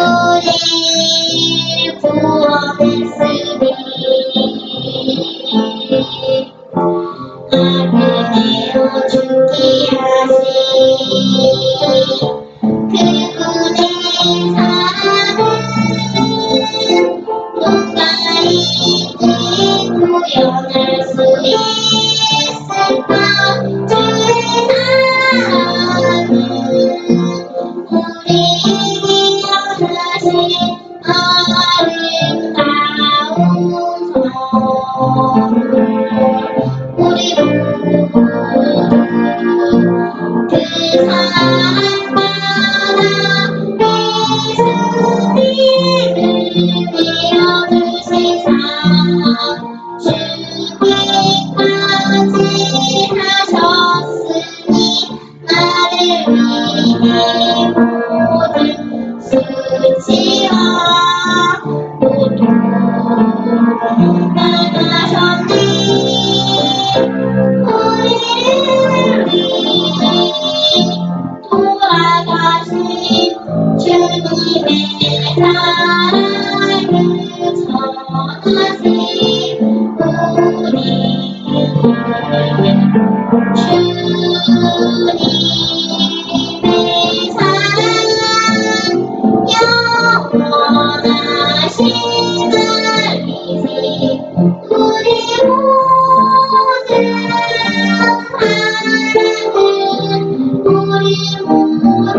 우리를 구원했으니 악을 내어 죽게 하신 그분의 사랑은 누가 이제 구현할 수 있을까. 주의 사랑은 우리에게 전하신 아름다운 선물. 우리 모두 그 사랑 받아 예수님을 믿어주신 사랑 죽기까지 하셨으니 나를 위해 모든 수치와 고통을 당하셨네. 우리를 위해 돌아가신 주님의 사랑을 전하세. 주님의 사랑 영원하신 날이세. 우리 모든 사랑은 우리 모든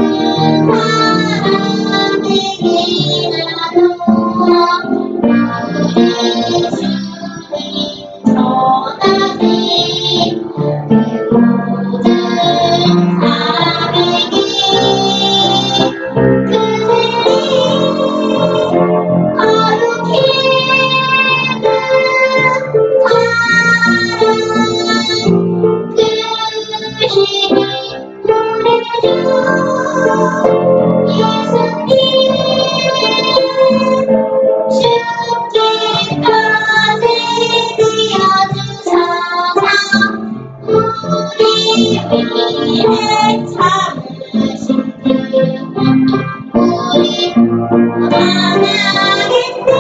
사람에게 나누어 우리 주님 전하세. 그 모든 사람에게 그 거룩히 크신 우리 주 예수님 죽기까지 되어주셔서 우리 위해 참으신 그분 우리 사랑하겠네.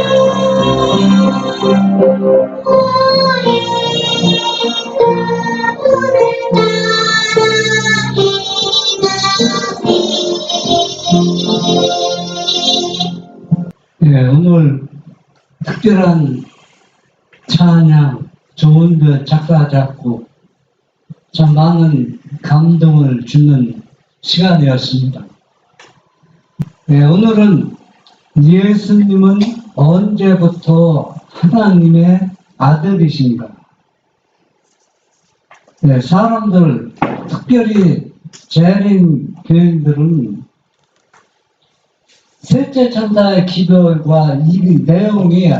우리 예, 오늘 특별한 찬양, 좋은 그 작사, 작곡, 참 많은 감동을 주는 시간이었습니다. 예, 오늘은 예수님은 언제부터 하나님의 아들이신가? 예, 사람들, 특별히 재림 교인들은 셋째 천사의 기도와 이 내용이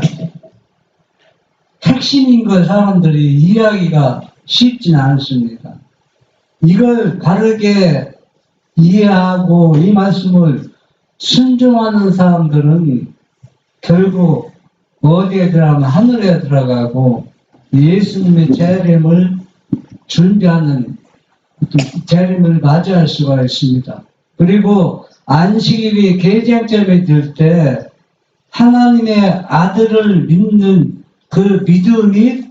핵심인 걸 사람들이 이해하기가 쉽지는 않습니다. 이걸 바르게 이해하고 이 말씀을 순종하는 사람들은 결국 어디에 들어가면 하늘에 들어가고 예수님의 재림을 준비하는 재림을 맞이할 수가 있습니다. 그리고 안식일이 개장점이 될 때 하나님의 아들을 믿는 그 믿음이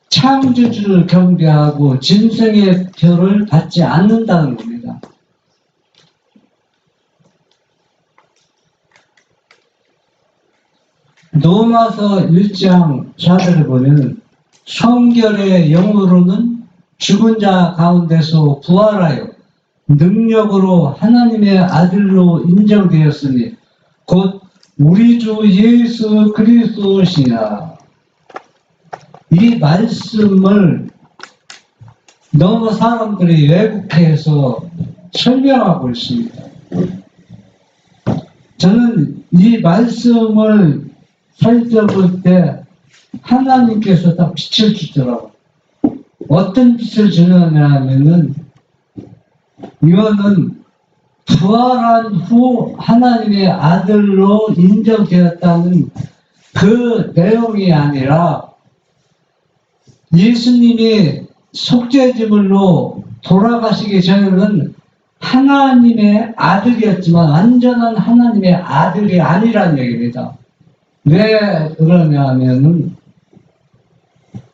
창조주를 경배하고 짐승의 표를 받지 않는다는 겁니다. 로마서 1장 4절을 보면 성결의 영으로는 죽은 자 가운데서 부활하여 능력으로 하나님의 아들로 인정되었으니 곧 우리 주 예수 그리스도시라. 이 말씀을 너무 사람들이 왜곡해서 설명하고 있습니다. 저는 이 말씀을 살펴볼 때 하나님께서 딱 빛을 주더라고요. 어떤 빛을 주느냐 하면은 이거는 부활한 후 하나님의 아들로 인정되었다는 그 내용이 아니라 예수님이 속죄제물로 돌아가시기 전에는 하나님의 아들이었지만 완전한 하나님의 아들이 아니라는 얘기입니다. 왜 그러냐면은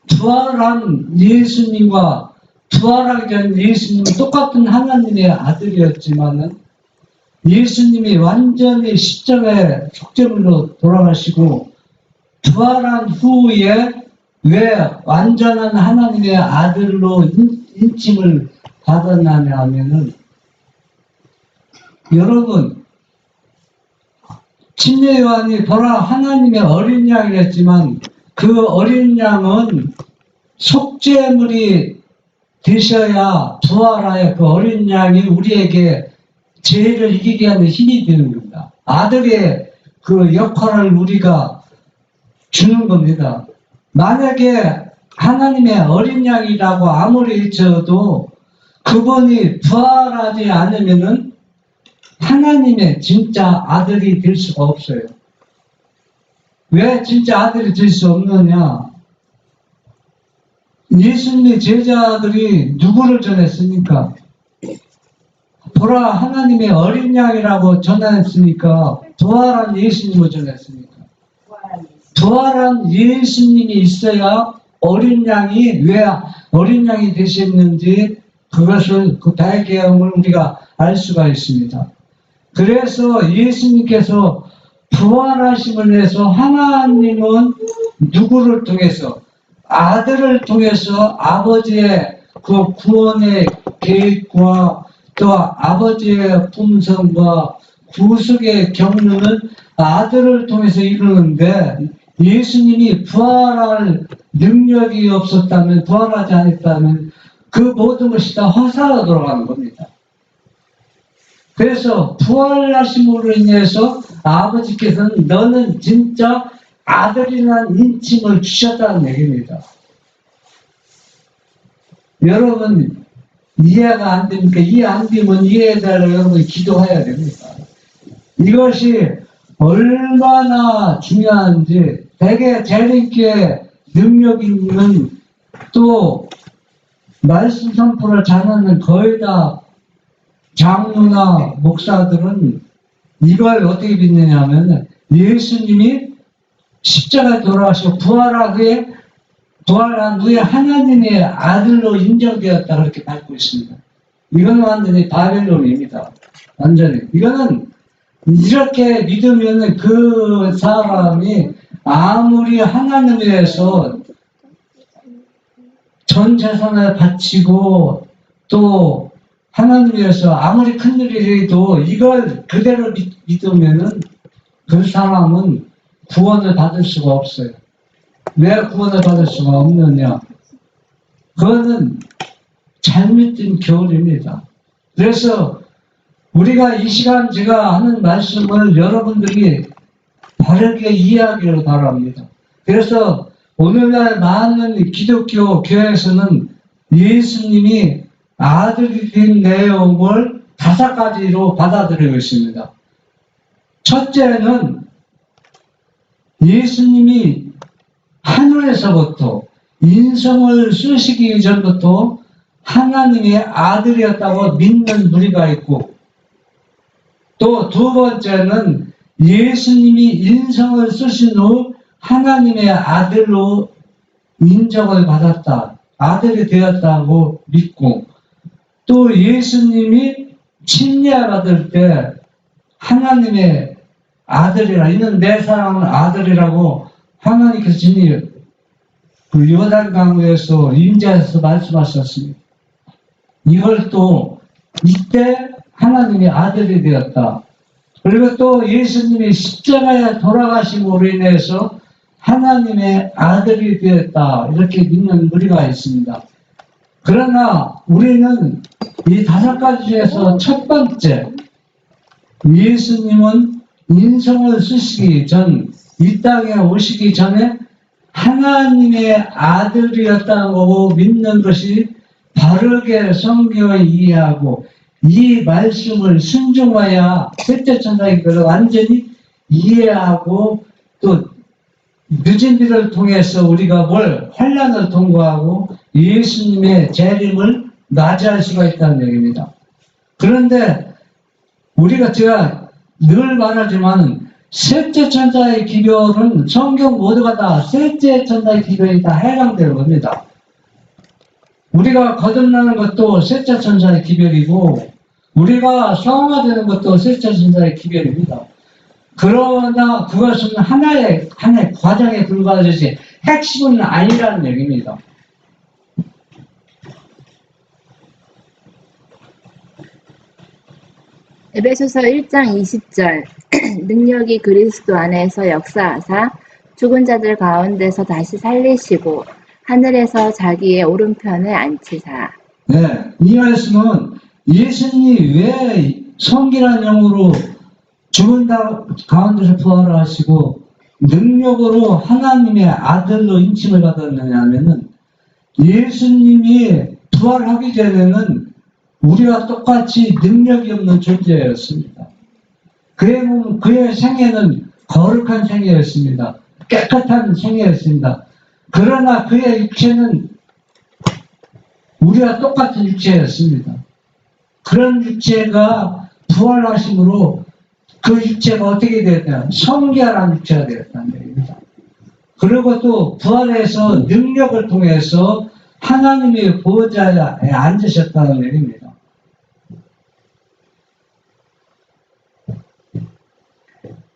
부활한 예수님과 부활하기 전 예수님은 똑같은 하나님의 아들이었지만은 예수님이 완전히 십자가의 속죄물로 돌아가시고 부활한 후에 왜 완전한 하나님의 아들로 인침을 받았느냐 하면은 여러분 침례 요한이 보라 하나님의 어린 양이랬지만 그 어린 양은 속죄물이 되셔야 부활하여 그 어린 양이 우리에게 죄를 이기게 하는 힘이 되는 겁니다. 아들의 그 역할을 우리가 주는 겁니다. 만약에 하나님의 어린 양이라고 아무리 쳐도 그분이 부활하지 않으면은 하나님의 진짜 아들이 될 수가 없어요. 왜 진짜 아들이 될 수 없느냐? 예수님의 제자들이 누구를 전했습니까? 보라 하나님의 어린 양이라고 전했으니까 부활한 예수님을 전했습니까? 부활한 예수님이 있어야 어린 양이 왜 어린 양이 되셨는지 그것을 그 배경을 우리가 알 수가 있습니다. 그래서 예수님께서 부활하심을 위해서 하나님은 누구를 통해서 아들을 통해서 아버지의 그 구원의 계획과 또 아버지의 품성과 구속의 경륜을 아들을 통해서 이루는데 예수님이 부활할 능력이 없었다면 부활하지 않았다면 그 모든 것이 다 화사로 돌아가는 겁니다. 그래서 부활하심으로 인해서 아버지께서는 너는 진짜 아들이라는 인칭을 주셨다는 얘기입니다. 여러분 이해가 안 됩니까? 이해 안 되면 이해해달라고 여러분이 기도해야 됩니다. 이것이 얼마나 중요한지 대개 재림교회 능력 있는 또 말씀 선포를 잘하는 거의 다 장로나 목사들은 이걸 어떻게 믿느냐 하면 예수님이 십자가에 돌아가시고 부활한 후에 하나님의 아들로 인정되었다 그렇게 밟고 있습니다. 이건 완전히 바벨론입니다. 완전히. 이거는 이렇게 믿으면 그 사람이 아무리 하나님에 대해서 전 재산을 바치고 또 하나님에 대해서 아무리 큰 일이라도 이걸 그대로 믿으면은 그 사람은 구원을 받을 수가 없어요. 왜 구원을 받을 수가 없느냐? 그거는 잘못된 교리입니다. 그래서 우리가 이 시간 제가 하는 말씀을 여러분들이 바르게 이해하기를 바랍니다. 그래서 오늘날 많은 기독교 교회에서는 예수님이 아들이 된 내용을 5가지로 받아들이고 있습니다. 첫째는 예수님이 하늘에서부터 인성을 쓰시기 전부터 하나님의 아들이었다고 믿는 무리가 있고 또 두 번째는 예수님이 인성을 쓰신 후 하나님의 아들로 인정을 받았다. 아들이 되었다고 믿고 또 예수님이 침례받을 때 하나님의 아들이라 이는 내 사랑하는 아들이라고 하나님께서 진히 그 요단강에서 임재해서 말씀하셨습니다. 이걸 또 이때 하나님의 아들이 되었다. 그리고 또 예수님이 십자가에 돌아가심으로 인해서 하나님의 아들이 되었다. 이렇게 믿는 무리가 있습니다. 그러나 우리는 이 5가지 중에서 첫 번째 예수님은 인성을 쓰시기 전, 이 땅에 오시기 전에 하나님의 아들이었다고 믿는 것이 바르게 성경을 이해하고 이 말씀을 순종하여 셋째 천사에게를 완전히 이해하고 또 늦은 일을 통해서 우리가 환난을 통과하고 예수님의 재림을 맞이할 수가 있다는 얘기입니다. 그런데 제가 늘 말하지만 셋째 천사의 기별은 성경 모두가 다 셋째 천사의 기별이 다 해당되는 겁니다. 우리가 거듭나는 것도 셋째 천사의 기별이고 우리가 성화되는 것도 셋째 천사의 기별입니다. 그러나 그것은 하나의 과정에 불과하듯이 핵심은 아니라는 얘기입니다. 에베소서 1장 20절 능력이 그리스도 안에서 역사하사 죽은 자들 가운데서 다시 살리시고 하늘에서 자기의 오른편에 앉히사. 네, 이 말씀은 예수님이 왜 성결한 영으로 죽은 자 가운데서 부활하시고 능력으로 하나님의 아들로 인침을 받았느냐 하면은 예수님이 부활하기 전에는 우리와 똑같이 능력이 없는 존재였습니다. 그의 생애는 거룩한 생애였습니다. 깨끗한 생애였습니다. 그러나 그의 육체는 우리와 똑같은 육체였습니다. 그런 육체가 부활하심으로 그 육체가 어떻게 되었냐? 성결한 육체가 되었다는 얘기입니다. 그리고 또 부활해서 능력을 통해서 하나님의 보좌에 앉으셨다는 얘기입니다.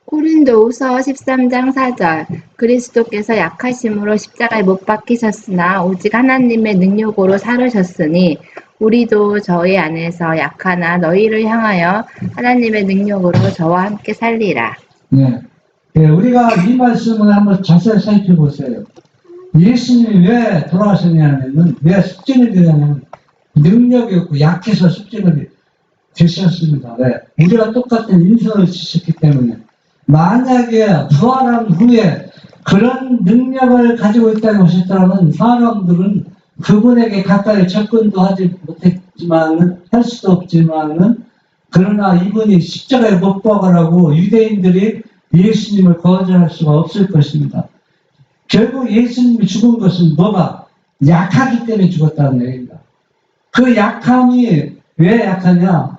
고린도후서 13장 4절 그리스도께서 약하심으로 십자가에 못 박히셨으나 오직 하나님의 능력으로 살으셨으니 우리도 저희 안에서 약하나 너희를 향하여 하나님의 능력으로 저와 함께 살리라. 네. 네, 우리가 이 말씀을 한번 자세히 살펴보세요. 예수님이 왜 돌아가셨냐면 왜 숙제를 드렸냐면 능력이 없고 약해서 숙제를 드셨습니다. 왜? 우리가 똑같은 인성을 지셨기 때문에 만약에 부활한 후에 그런 능력을 가지고 있다고 하셨다면 사람들은 그분에게 가까이 접근도 하지 못했지만은 할 수도 없지만은 그러나 이분이 십자가에 못 박으라고 유대인들이 예수님을 거절할 수가 없을 것입니다. 결국 예수님이 죽은 것은 뭐가? 약하기 때문에 죽었다는 얘기입니다. 그 약함이 왜 약하냐?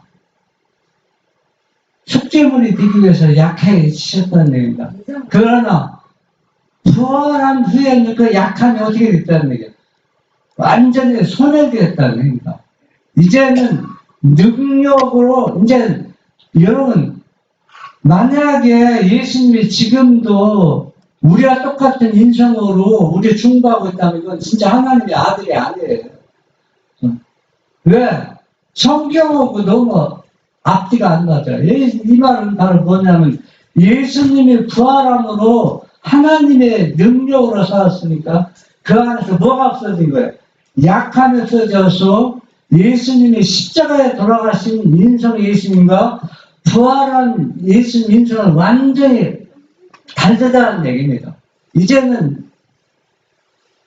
숙제물이 되기 위해서 약해지셨다는 얘기입니다. 그러나 부활한 후에는 그 약함이 어떻게 됐다는 얘기예요? 완전히 소멸되었다는 얘기입니다. 이제는 능력으로 이제 여러분 만약에 예수님이 지금도 우리와 똑같은 인성으로 우리 중보하고 있다면 이건 진짜 하나님의 아들이 아니에요. 왜? 성경하고 너무 앞뒤가 안 맞아요. 이 말은 바로 뭐냐면 예수님이 부활함으로 하나님의 능력으로 살았으니까 그 안에서 뭐가 없어진 거예요? 약함이 없어져서 예수님이 십자가에 돌아가신 인성 예수님과 부활한 예수님 인성을 완전히 다르다는 얘기입니다. 이제는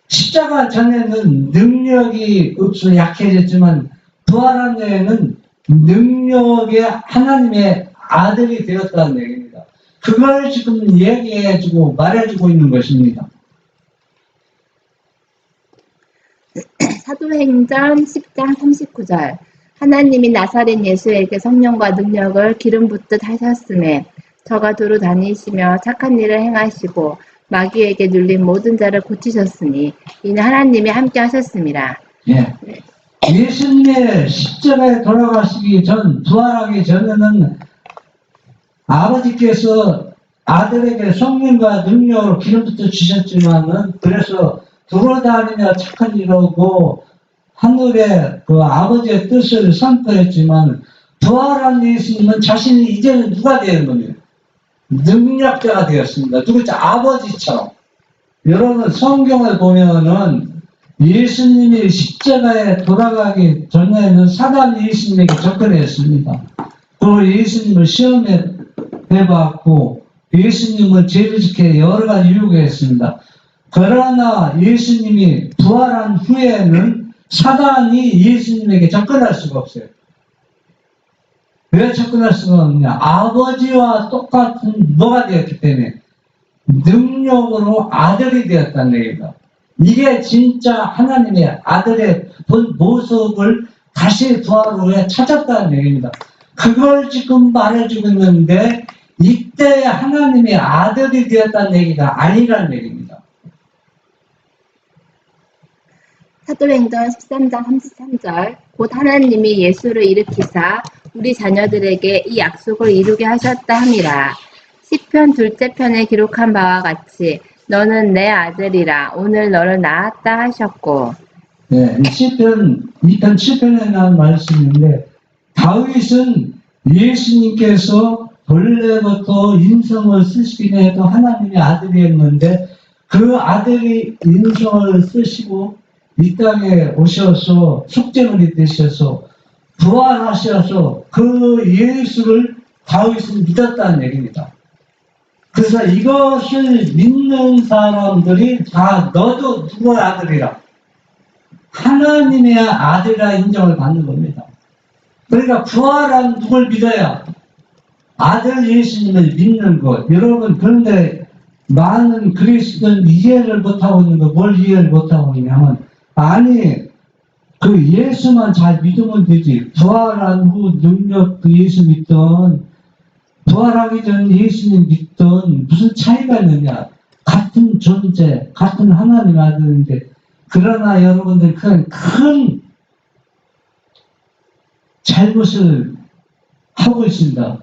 십자가 전에는 능력이 없어 약해졌지만 부활한 데에는 능력의 하나님의 아들이 되었다는 얘기입니다. 그걸 지금 얘기해주고 말해주고 있는 것입니다. 사도행전 10장 39절 하나님이 나사렛 예수에게 성령과 능력을 기름 붓듯 하셨음에 저가 두루 다니시며 착한 일을 행하시고 마귀에게 눌린 모든 자를 고치셨으니 이는 하나님이 함께 하셨습니다. 예. 예수님의 십자가에 돌아가시기 전, 부활하기 전에는 아버지께서 아들에게 성령과 능력으로 기름부터 주셨지만은 그래서 돌아다니며 착한 일하고 하늘에 그 아버지의 뜻을 선포했지만 부활한 예수님은 자신이 이제는 누가 되는 겁니까? 능력자가 되었습니다. 누구죠? 아버지처럼. 여러분 성경을 보면은 예수님이 십자가에 돌아가기 전에는 사단이 예수님에게 접근했습니다. 또 예수님을 시험해 봤고 예수님을 죄를 지켜 여러 가지 유혹했습니다. 그러나 예수님이 부활한 후에는 사단이 예수님에게 접근할 수가 없어요. 왜 접근할 수가 없냐? 아버지와 똑같은 뭐가 되었기 때문에 능력으로 아들이 되었다는 얘기입니다. 이게 진짜 하나님의 아들의 본 모습을 다시 부활 후에 찾았다는 얘기입니다. 그걸 지금 말해주고 있는데 이때 하나님의 아들이 되었다는 얘기가 아니라는 얘기입니다. 사도행전 13장 33절 곧 하나님이 예수를 일으키사 우리 자녀들에게 이 약속을 이루게 하셨다 함이라. 시편 둘째 편에 기록한 바와 같이 너는 내 아들이라 오늘 너를 낳았다 하셨고. 네, 시편 2편 7편에 나온 말씀인데 다윗은 예수님께서 본래부터 인성을 쓰시긴 해도 하나님의 아들이었는데 그 아들이 인성을 쓰시고 이 땅에 오셔서 속죄물이 되셔서 부활하셔서 그 예수를 다윗은 믿었다는 얘기입니다. 그래서 이것을 믿는 사람들이 다 너도 누구의 아들이라 하나님의 아들이라 인정을 받는 겁니다. 그러니까 부활한 누굴 믿어야 아들 예수님을 믿는 것. 여러분 그런데 많은 그리스도는 이해를 못하고 있는 거 뭘 이해를 못하고 있냐면 아니 그 예수만 잘 믿으면 되지. 부활한 후 능력 그 예수 믿던 부활하기 전 예수님 믿던 무슨 차이가 있느냐. 같은 존재 같은 하나님 아들인데 그러나 여러분들 큰 잘못을 하고 있습니다.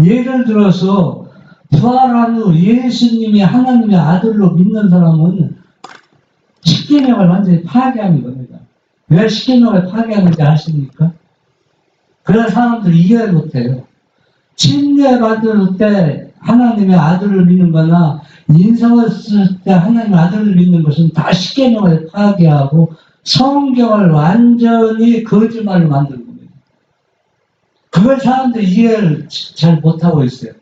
예를 들어서 부활한 후 예수님이 하나님의 아들로 믿는 사람은 십계명을 완전히 파괴하는 겁니다. 왜 십계명을 파괴하는지 아십니까? 그런 사람들이 이해를 못해요. 침례받을 때 하나님의 아들을 믿는 거나 인성을 쓸 때 하나님의 아들을 믿는 것은 다 십계명을 파괴하고 성경을 완전히 거짓말로 만드는 겁니다. 그걸 사람들이 이해를 잘 못하고 있어요.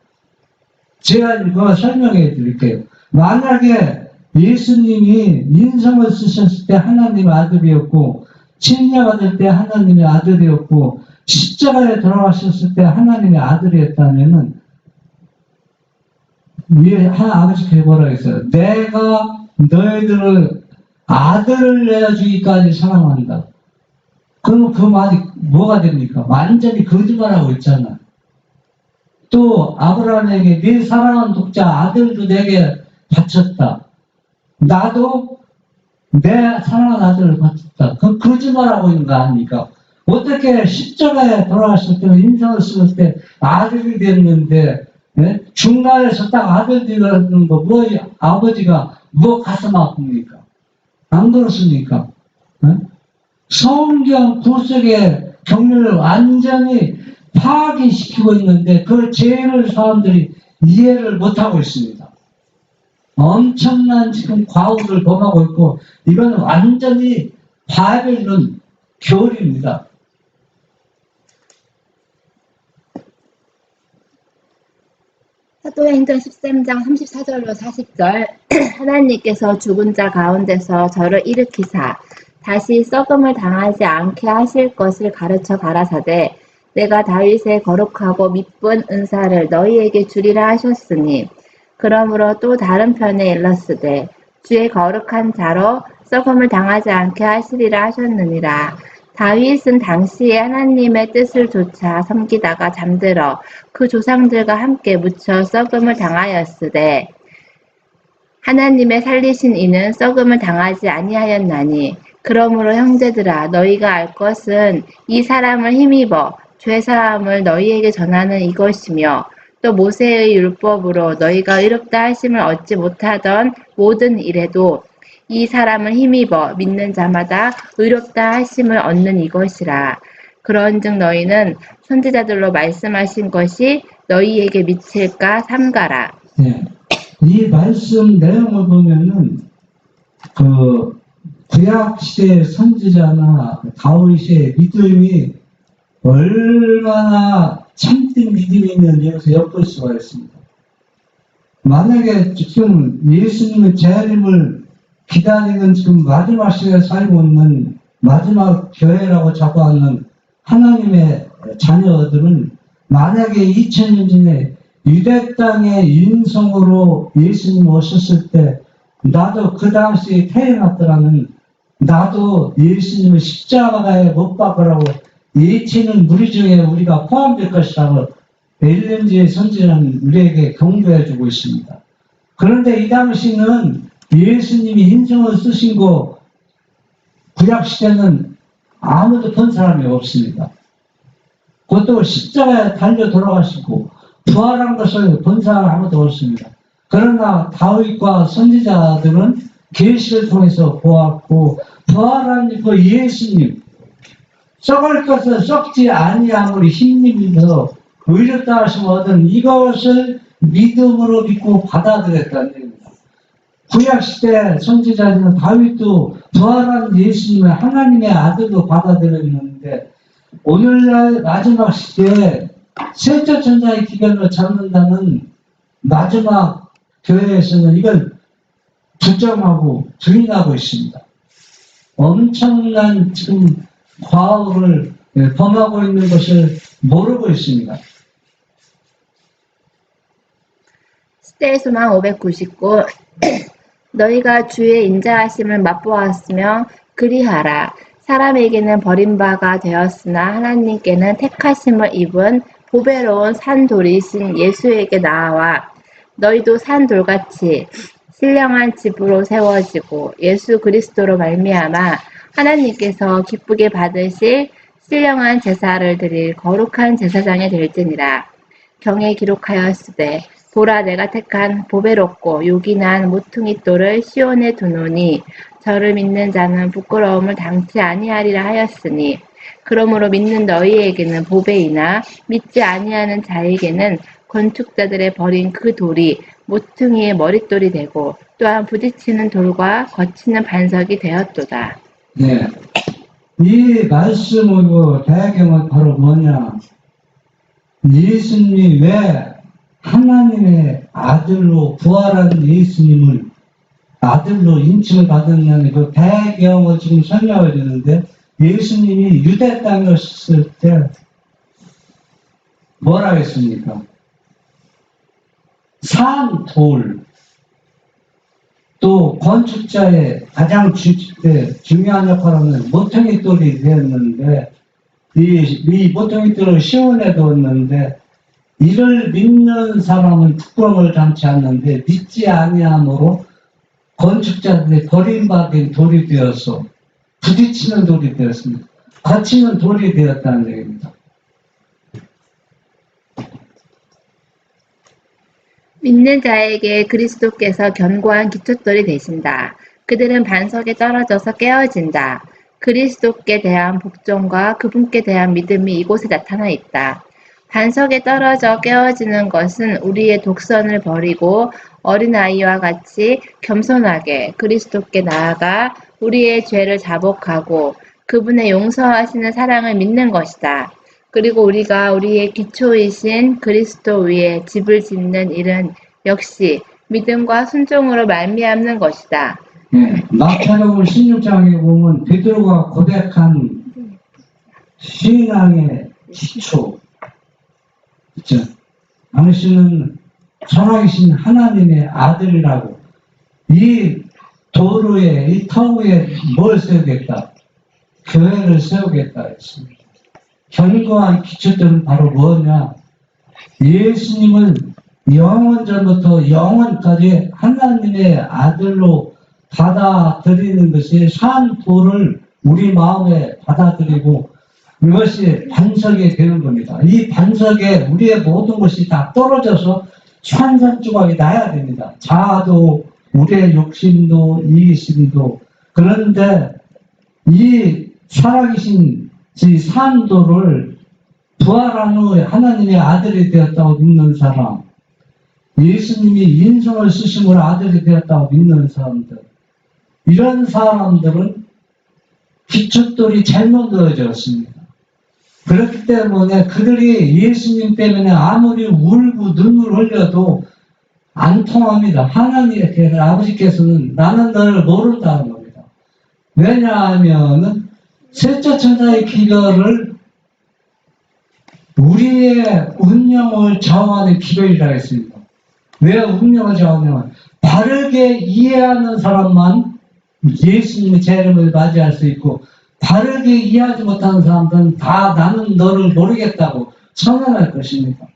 제가 그거 설명해 드릴게요. 만약에 예수님이 인성을 쓰셨을 때 하나님의 아들이었고 침례받을 때 하나님의 아들이었고 십자가에 돌아가셨을 때 하나님의 아들이었다면은 위에 아버지께 뭐라 했어요? 내가 너희들을 아들을 내어주기까지 사랑한다. 그럼 그 말이 뭐가 됩니까? 완전히 거짓말하고 있잖아. 또 아브라함에게 네 사랑하는 독자 아들도 내게 바쳤다. 나도 내 사랑하는 아들을 바쳤다. 그 거짓말하고 있는 거 아닙니까? 어떻게 십자가에 돌아갔을 때는 인상을 쓸 때 아들이 됐는데 예? 중간에서 딱 아들 되는 거 뭐 아버지가 뭐 가슴 아픕니까? 안 그렇습니까? 예? 성경 구속의 경륜을 완전히 파괴시키고 있는데 그 죄를 사람들이 이해를 못하고 있습니다. 엄청난 지금 과오를 범하고 있고 이건 완전히 바벨론 교리입니다. 사도행전 13장 34절로 40절 하나님께서 죽은 자 가운데서 저를 일으키사 다시 썩음을 당하지 않게 하실 것을 가르쳐 가라사대 내가 다윗의 거룩하고 미쁜 은사를 너희에게 주리라 하셨으니 그러므로 또 다른 편에 일렀으되 주의 거룩한 자로 썩음을 당하지 않게 하시리라 하셨느니라. 다윗은 당시에 하나님의 뜻을 조차 섬기다가 잠들어 그 조상들과 함께 묻혀 썩음을 당하였으되 하나님의 살리신 이는 썩음을 당하지 아니하였나니 그러므로 형제들아 너희가 알 것은 이 사람을 힘입어 죄사함을 너희에게 전하는 이것이며 또 모세의 율법으로 너희가 의롭다 하심을 얻지 못하던 모든 일에도 이 사람을 힘입어 믿는 자마다 의롭다 하심을 얻는 이것이라. 그런즉 너희는 선지자들로 말씀하신 것이 너희에게 미칠까 삼가라. 네. 이 말씀 내용을 보면은 그 구약 시대의 선지자나 다윗의 믿음이 얼마나 참된 믿음이면 여기서 엿볼 수가 있습니다. 만약에 지금 예수님의 재림을 기다리는 지금 마지막 시대에 살고 있는 마지막 교회라고 자꾸 하는 하나님의 자녀들은 만약에 2000년 전에 유대 땅의 인성으로 예수님 오셨을 때 나도 그 당시에 태어났더라면 나도 예수님을 십자가에 못 박으라고 예치는 무리 중에 우리가 포함될 것이라고 엘렌지의 선지자는 우리에게 경고해주고 있습니다. 그런데 이 당시는 예수님이 인성을 쓰신 거 구약시대는 아무도 본 사람이 없습니다. 그것도 십자가에 달려 돌아가시고 부활한 것을 본 사람 아무도 없습니다. 그러나 다윗과 선지자들은 계시를 통해서 보았고 부활한 그 예수님 썩을 것을 썩지 아니함으로 힘입니다. 의롭다 하심을 얻은 이것을 믿음으로 믿고 받아들였다는 얘기입니다. 구약시대 선지자들은 다윗도 부활한 예수님을 하나님의 아들로 받아들였는데 오늘날 마지막 시대에 셋째 천사의 기별로 잡는다는 마지막 교회에서는 이걸 부정하고 부인하고 있습니다. 엄청난 지금 과오를 범하고 있는 것을 모르고 있습니다. 시대의 소망 599 너희가 주의 인자하심을 맛보았으며 그리하라. 사람에게는 버림바가 되었으나 하나님께는 택하심을 입은 보배로운 산돌이신 예수에게 나아와 너희도 산돌같이 신령한 집으로 세워지고 예수 그리스도로 말미암아 하나님께서 기쁘게 받으실 신령한 제사를 드릴 거룩한 제사장이 될지니라. 경에 기록하였으되 보라 내가 택한 보배롭고 요긴한 모퉁이 돌을 시온에 두노니 저를 믿는 자는 부끄러움을 당치 아니하리라 하였으니 그러므로 믿는 너희에게는 보배이나 믿지 아니하는 자에게는 건축자들의 버린 그 돌이 모퉁이의 머릿돌이 되고 또한 부딪히는 돌과 거치는 반석이 되었도다. 네, 이 말씀의 배경은 바로 뭐냐? 예수님이 왜 하나님의 아들로 부활한 예수님을 아들로 인칭을 받았냐는 그 배경을 지금 설명해 주는데 예수님이 유대 땅에 오셨을 때 뭐라 했습니까? 산, 돌, 또 건축자의 가장 중요한 역할을 하는 모퉁이 돌이 되었는데 이 모퉁이 돌을 시온에 두었는데 이를 믿는 사람은 부끄러움을 당치 않는데 믿지 아니함으로 건축자들이 버림받은 돌이 되어서 부딪히는 돌이 되었습니다. 거치는 돌이 되었다는 얘기입니다. 믿는 자에게 그리스도께서 견고한 기초돌이 되신다. 그들은 반석에 떨어져서 깨어진다. 그리스도께 대한 복종과 그분께 대한 믿음이 이곳에 나타나 있다. 반석에 떨어져 깨어지는 것은 우리의 독선을 버리고 어린아이와 같이 겸손하게 그리스도께 나아가 우리의 죄를 자복하고 그분의 용서하시는 사랑을 믿는 것이다. 그리고 우리가 우리의 기초이신 그리스도 위에 집을 짓는 일은 역시 믿음과 순종으로 말미암는 것이다. 마태복음 16장에 보면 베드로가 고백한 신앙의 기초, 그렇죠? 당신은 살아계신 하나님의 아들이라고 이 도로에 이 터 위에 뭘 세우겠다? 교회를 세우겠다 했습니다. 견고한 기초들은 바로 뭐냐? 예수님을 영원전부터 영원까지 하나님의 아들로 받아들이는 것이 산 돌을 우리 마음에 받아들이고 이것이 반석이 되는 겁니다. 이 반석에 우리의 모든 것이 다 떨어져서 산산조각이 나야 됩니다. 자아도 우리의 욕심도 이기심도. 그런데 이 살아계신 이 산도를 부활한 후에 하나님의 아들이 되었다고 믿는 사람, 예수님이 인성을 쓰심으로 아들이 되었다고 믿는 사람들, 이런 사람들은 기초돌이 잘못 넣어졌습니다. 그렇기 때문에 그들이 예수님 때문에 아무리 울고 눈물 흘려도 안 통합니다. 하나님께서, 아버지께서는 나는 너를 모른다는 겁니다. 왜냐하면 셋째 천사의 기별을 우리의 운명을 좌우하는 기별이라 했습니다. 왜 운명을 좌우하냐면 바르게 이해하는 사람만 예수님의 재림을 맞이할 수 있고 바르게 이해하지 못하는 사람들은 다 나는 너를 모르겠다고 선언할 것입니다.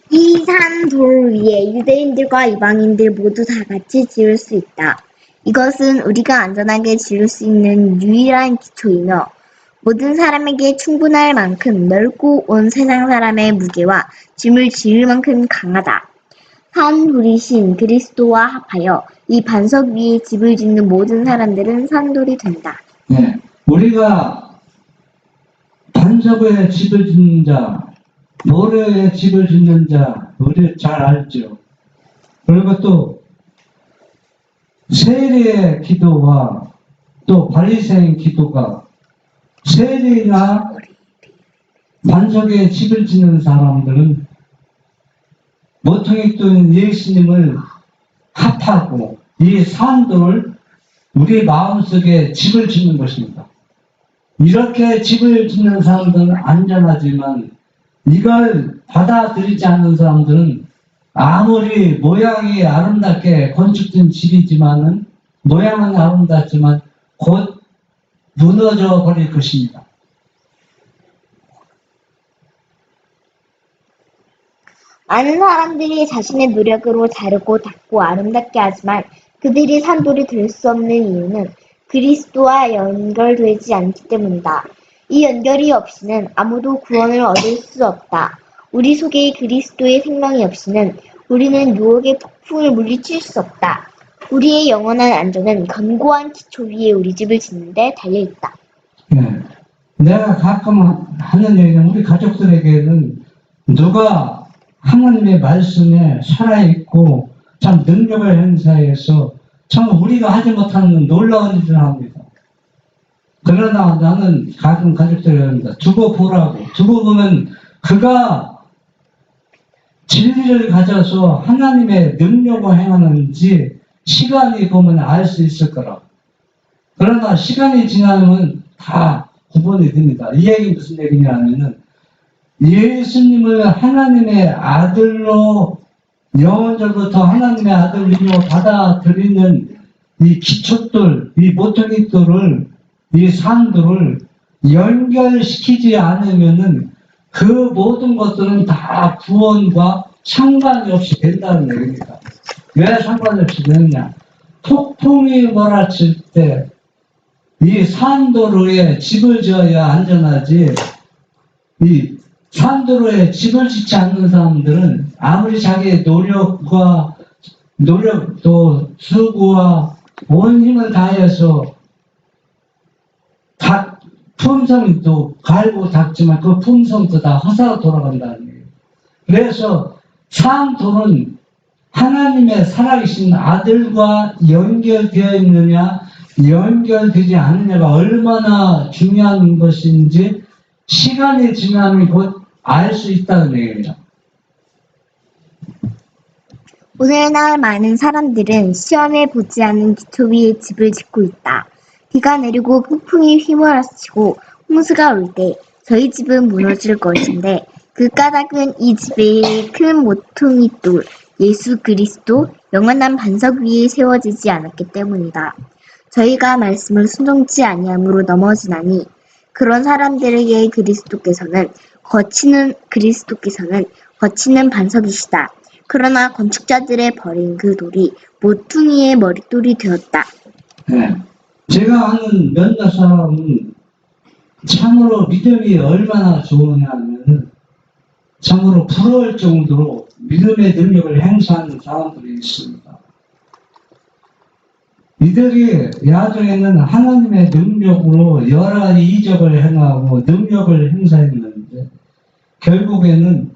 이 산 돌 위에 유대인들과 이방인들 모두 다 같이 지을 수 있다. 이것은 우리가 안전하게 지을 수 있는 유일한 기초이며 모든 사람에게 충분할 만큼 넓고 온 세상 사람의 무게와 짐을 지을 만큼 강하다. 산 돌이신 그리스도와 합하여 이 반석 위에 집을 짓는 모든 사람들은 산돌이 된다. 네, 우리가 반석에 집을 짓는 자, 모래에 집을 짓는 자, 우리 잘 알죠. 그리고 또 세례의 기도와 또 바리새인 기도가 세례나 반석에 집을 짓는 사람들은 모퉁이 또는 예수님을 합하고 이 산돌을 우리 마음속에 집을 짓는 것입니다. 이렇게 집을 짓는 사람들은 안전하지만 이걸 받아들이지 않는 사람들은 아무리 모양이 아름답게 건축된 집이지만은 모양은 아름답지만 곧 무너져 버릴 것입니다. 많은 사람들이 자신의 노력으로 자르고 닦고 아름답게 하지만 그들이 산돌이 될 수 없는 이유는 그리스도와 연결되지 않기 때문이다. 이 연결이 없이는 아무도 구원을 얻을 수 없다. 우리 속에 그리스도의 생명이 없이는 우리는 유혹의 폭풍을 물리칠 수 없다. 우리의 영원한 안전은 견고한 기초 위에 우리 집을 짓는 데 달려있다. 네. 내가 가끔 하는 얘기는 우리 가족들에게는 누가 하나님의 말씀에 살아있고 참 능력을 행사해서 참 우리가 하지 못하는 놀라운 일을 합니다. 그러나 나는 가끔 가족들에게 합니다. 두고 보라고. 두고 보면 그가 진리를 가져서 하나님의 능력을 행하는지 시간이 보면 알 수 있을 거라고. 그러나 시간이 지나면 다 구분이 됩니다. 이 얘기는 무슨 얘기냐면은 예수님을 하나님의 아들로 영원절부터 하나님의 아들로 받아들이는 이 기초돌, 이 모퉁이돌을, 이 산돌을 연결시키지 않으면은 그 모든 것들은 다 구원과 상관이 없이 된다는 얘기입니다. 왜 상관이 없이 되느냐? 폭풍이 몰아칠 때 이 산도로에 집을 지어야 안전하지, 이 산도로에 집을 짓지 않는 사람들은 아무리 자기의 노력도 수고와 온 힘을 다해서 품성도 갈고 닦지만 그 품성도 다 허사로 돌아간다는 거예요. 그래서 산돌은 하나님의 살아계신 아들과 연결되어 있느냐 연결되지 않느냐가 얼마나 중요한 것인지 시간이 지나면 곧 알 수 있다는 얘기입니다. 오늘날 많은 사람들은 시험에 보지 않는 기초 위에 집을 짓고 있다. 비가 내리고 폭풍이 휘몰아치고 홍수가 올 때 저희 집은 무너질 것인데 그 까닭은 이 집의 큰 모퉁이돌 예수 그리스도 영원한 반석 위에 세워지지 않았기 때문이다. 저희가 말씀을 순종치 아니함으로 넘어지나니 그런 사람들에게 그리스도께서는 거치는 반석이시다. 그러나 건축자들의 버린 그 돌이 모퉁이의 머릿돌이 되었다. 네. 제가 아는 몇몇 사람은 참으로 믿음이 얼마나 좋으냐 하면 참으로 부러울 정도로 믿음의 능력을 행사하는 사람들이 있습니다. 이들이 야정에는 하나님의 능력으로 여러 이적을 행하고 능력을 행사했는데 결국에는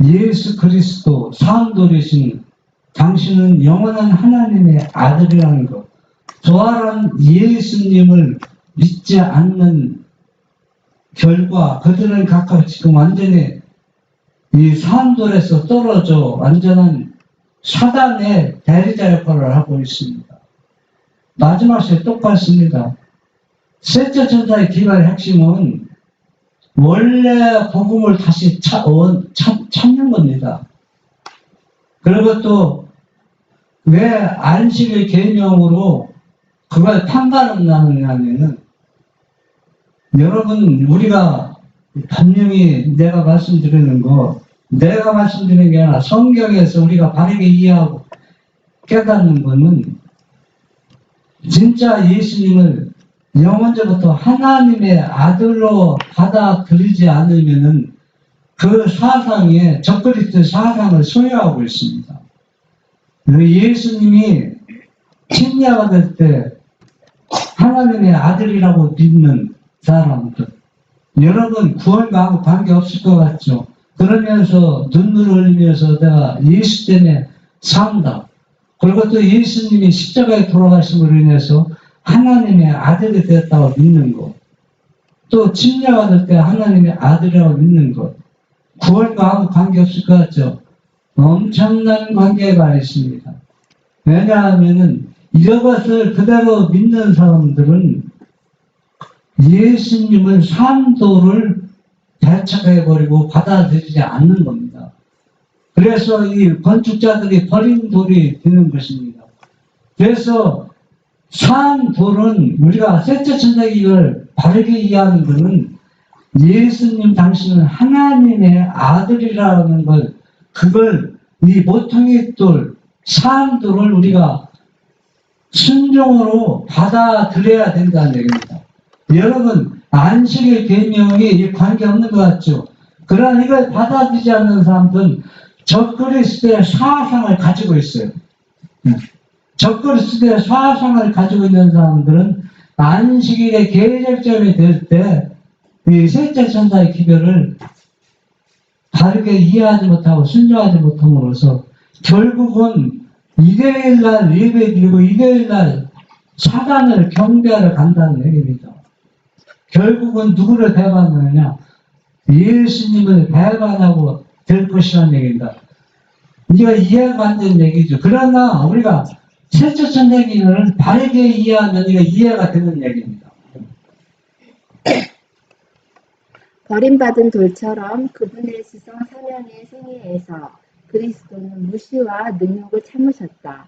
예수 그리스도 산돌이신 당신은 영원한 하나님의 아들이라는 것, 부활한 예수님을 믿지 않는 결과 그들은 각각 지금 완전히 이 산돌에서 떨어져 완전한 사단의 대리자 역할을 하고 있습니다. 마지막 시에 똑같습니다. 셋째 천사의 기발의 핵심은 원래 복음을 다시 찾는 겁니다. 그리고 또 왜 안식의 계명으로 그걸 판단한다느냐면은, 여러분, 우리가 분명히 내가 말씀드리는 게 아니라 성경에서 우리가 바르게 이해하고 깨닫는 거는, 진짜 예수님을 영원전부터 하나님의 아들로 받아들이지 않으면은 그 사상에 적그리스도 사상을 소유하고 있습니다. 예수님이 침례가 될 때 하나님의 아들이라고 믿는 사람들, 여러분 구원과 아무 관계 없을 것 같죠? 그러면서 눈물을 흘리면서 내가 예수 때문에 산다. 그리고 또 예수님이 십자가에 돌아가심으로 인해서 하나님의 아들이 되었다고 믿는 것, 또 침례가 될 때 하나님의 아들이라고 믿는 것, 구원과 아무 관계 없을 것 같죠? 엄청난 관계가 있습니다. 왜냐하면은 이것을 그대로 믿는 사람들은 예수님을 산도를 배척해버리고 받아들이지 않는 겁니다. 그래서 이 건축자들이 버린 돌이 되는 것입니다. 그래서 산돌은 우리가 셋째 천사기를 바르게 이해하는 것은 예수님 당신은 하나님의 아들이라는 걸, 그걸 이 보통의 돌, 산돌을 우리가 순종으로 받아들여야 된다는 얘기입니다. 여러분, 안식의 계명이 관계없는 것 같죠? 그러나 이걸 받아들이지 않는 사람들은 적그리스도의 사상을 가지고 있어요. 적그리스도의 사상을 가지고 있는 사람들은 안식일의 계절점이 될 때 이 셋째 천사의 기별을 바르게 이해하지 못하고 순종하지 못함으로써 결국은 일요일날 예배 드리고 일요일날 사단을 경배하러 간다는 얘기입니다. 결국은 누구를 배반하느냐? 예수님을 배반하고 될 것이라는 얘기입니다. 이거 이해가 안 되는 얘기죠. 그러나 우리가 셋째 천사기를 바르게 이해하면 이거 이해가 되는 얘기입니다. 버림받은 돌처럼 그분의 지성 사명의 생애에서 그리스도는 무시와 능욕을 참으셨다.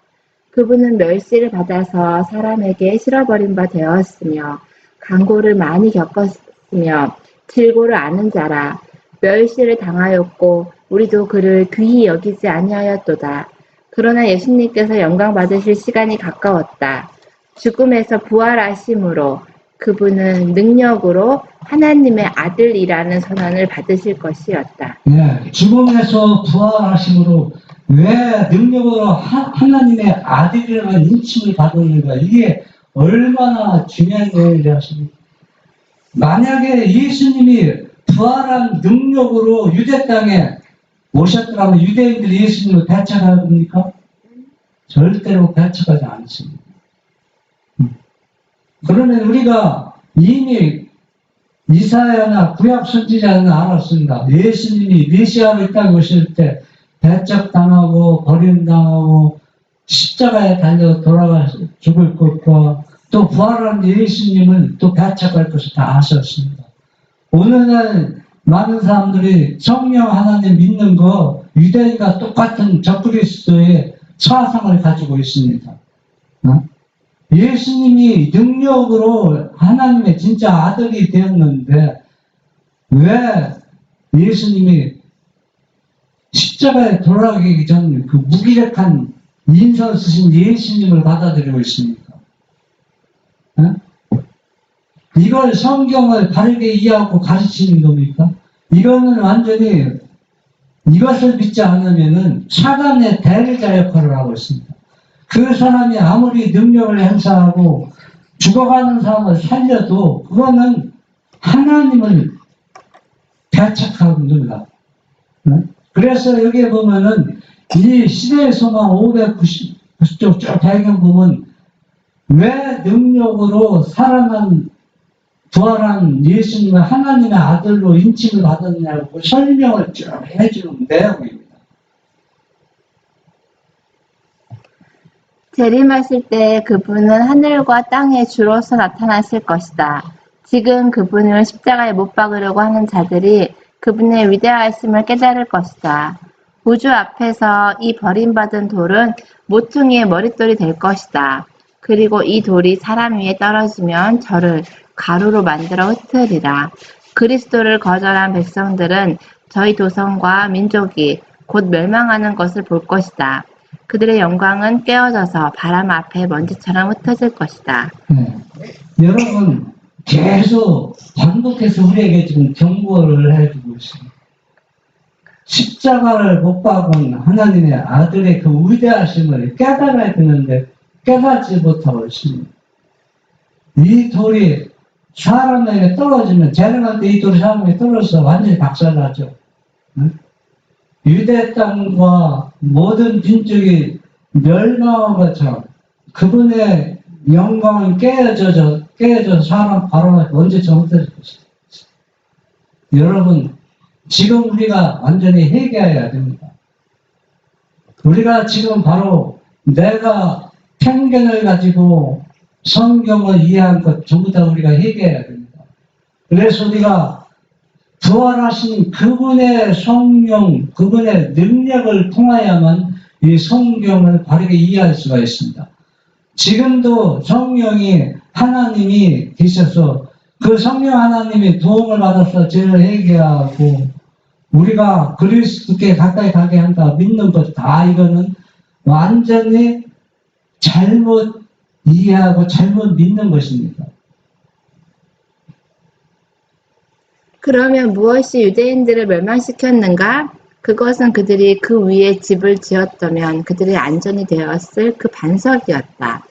그분은 멸시를 받아서 사람에게 실어버린 바 되었으며 강고를 많이 겪었으며 질고를 아는 자라. 멸시를 당하였고 우리도 그를 귀히 여기지 아니하였도다. 그러나 예수님께서 영광 받으실 시간이 가까웠다. 죽음에서 부활하심으로 그분은 능력으로 하나님의 아들이라는 선언을 받으실 것이었다. 네, 죽음에서 부활하심으로 왜 능력으로 하나님의 아들이라는 인칭을 받았는가? 이게 얼마나 중요한 내용인지 아십니까? 만약에 예수님이 부활한 능력으로 유대 땅에 오셨더라면 유대인들이 예수님을 배척합니까? 절대로 배척하지 않습니다. 그러면 우리가 이미 이사야나 구약 선지자는 알았습니다. 예수님이 메시아로 이 땅에 오실 때 배척당하고 버림당하고 십자가에 달려 돌아가 죽을 것과 또 부활한 예수님을 또 배척할 것을 다 아셨습니다. 오늘날 많은 사람들이 성령 하나님 믿는 거 유대인과 똑같은 적그리스도의 사상을 가지고 있습니다. 예수님이 능력으로 하나님의 진짜 아들이 되었는데 왜 예수님이 십자가에 돌아가기 전 그 무기력한 인선 쓰신 예수님을 받아들이고 있습니까? 이걸 성경을 바르게 이해하고 가르치는 겁니까? 이거는 완전히 이것을 믿지 않으면은 사단의 대리자 역할을 하고 있습니다. 그 사람이 아무리 능력을 행사하고 죽어가는 사람을 살려도 그거는 하나님을 배척하는 겁니다. 그래서 여기에 보면은 이 시대의 소망 590쪽 쭉 배경 보면 왜 능력으로 살아난 부활한 예수님을 하나님의 아들로 인칭을 받았냐고 설명을 쭉 해주는 내용입니다. 재림하실 때 그분은 하늘과 땅에 주로서 나타나실 것이다. 지금 그분을 십자가에 못 박으려고 하는 자들이 그분의 위대하심을 깨달을 것이다. 우주 앞에서 이 버림받은 돌은 모퉁이의 머릿돌이 될 것이다. 그리고 이 돌이 사람 위에 떨어지면 저를 가루로 만들어 흩으리라. 그리스도를 거절한 백성들은 저희 도성과 민족이 곧 멸망하는 것을 볼 것이다. 그들의 영광은 깨어져서 바람 앞에 먼지처럼 흩어질 것이다. 네. 여러분, 계속 반복해서 우리에게 지금 경고를 해주고 있습니다. 십자가를 못 박은 하나님의 아들의 그 위대하심을 깨달아야 되는데 깨닫지 못하고 있습니다. 이 돌이 사람에게 떨어지면 재능할 때 이 돌이 사람에게 떨어져서 완전히 박살나죠. 응? 유대 땅과 모든 민족이 멸망한 것처럼 그분의 영광은 깨어져서 사람 바로 언제쯤 흩어질 것입니다. 여러분, 지금 우리가 완전히 회개해야 됩니다. 우리가 지금 바로 내가 편견을 가지고 성경을 이해한 것 전부 다 우리가 회개해야 됩니다. 그래서 우리가 부활하신 그분의 성령, 그분의 능력을 통하여만 이 성경을 바르게 이해할 수가 있습니다. 지금도 성령이 하나님이 계셔서 그 성령 하나님이 도움을 받아서 죄를 회개하고 우리가 그리스도께 가까이 가게 한다 믿는 것 다 이거는 완전히 잘못 이해하고 잘못 믿는 것입니다. 그러면 무엇이 유대인들을 멸망시켰는가? 그것은 그들이 그 위에 집을 지었다면 그들이 안전이 되었을 그 반석이었다.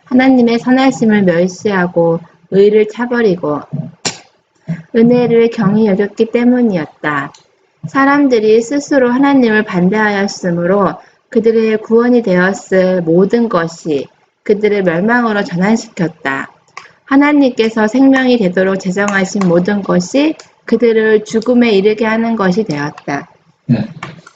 하나님의 선하심을 멸시하고 의를 차버리고 은혜를 경히 여겼기 때문이었다. 사람들이 스스로 하나님을 반대하였으므로 그들의 구원이 되었을 모든 것이 그들을 멸망으로 전환시켰다. 하나님께서 생명이 되도록 제정하신 모든 것이 그들을 죽음에 이르게 하는 것이 되었다. 네.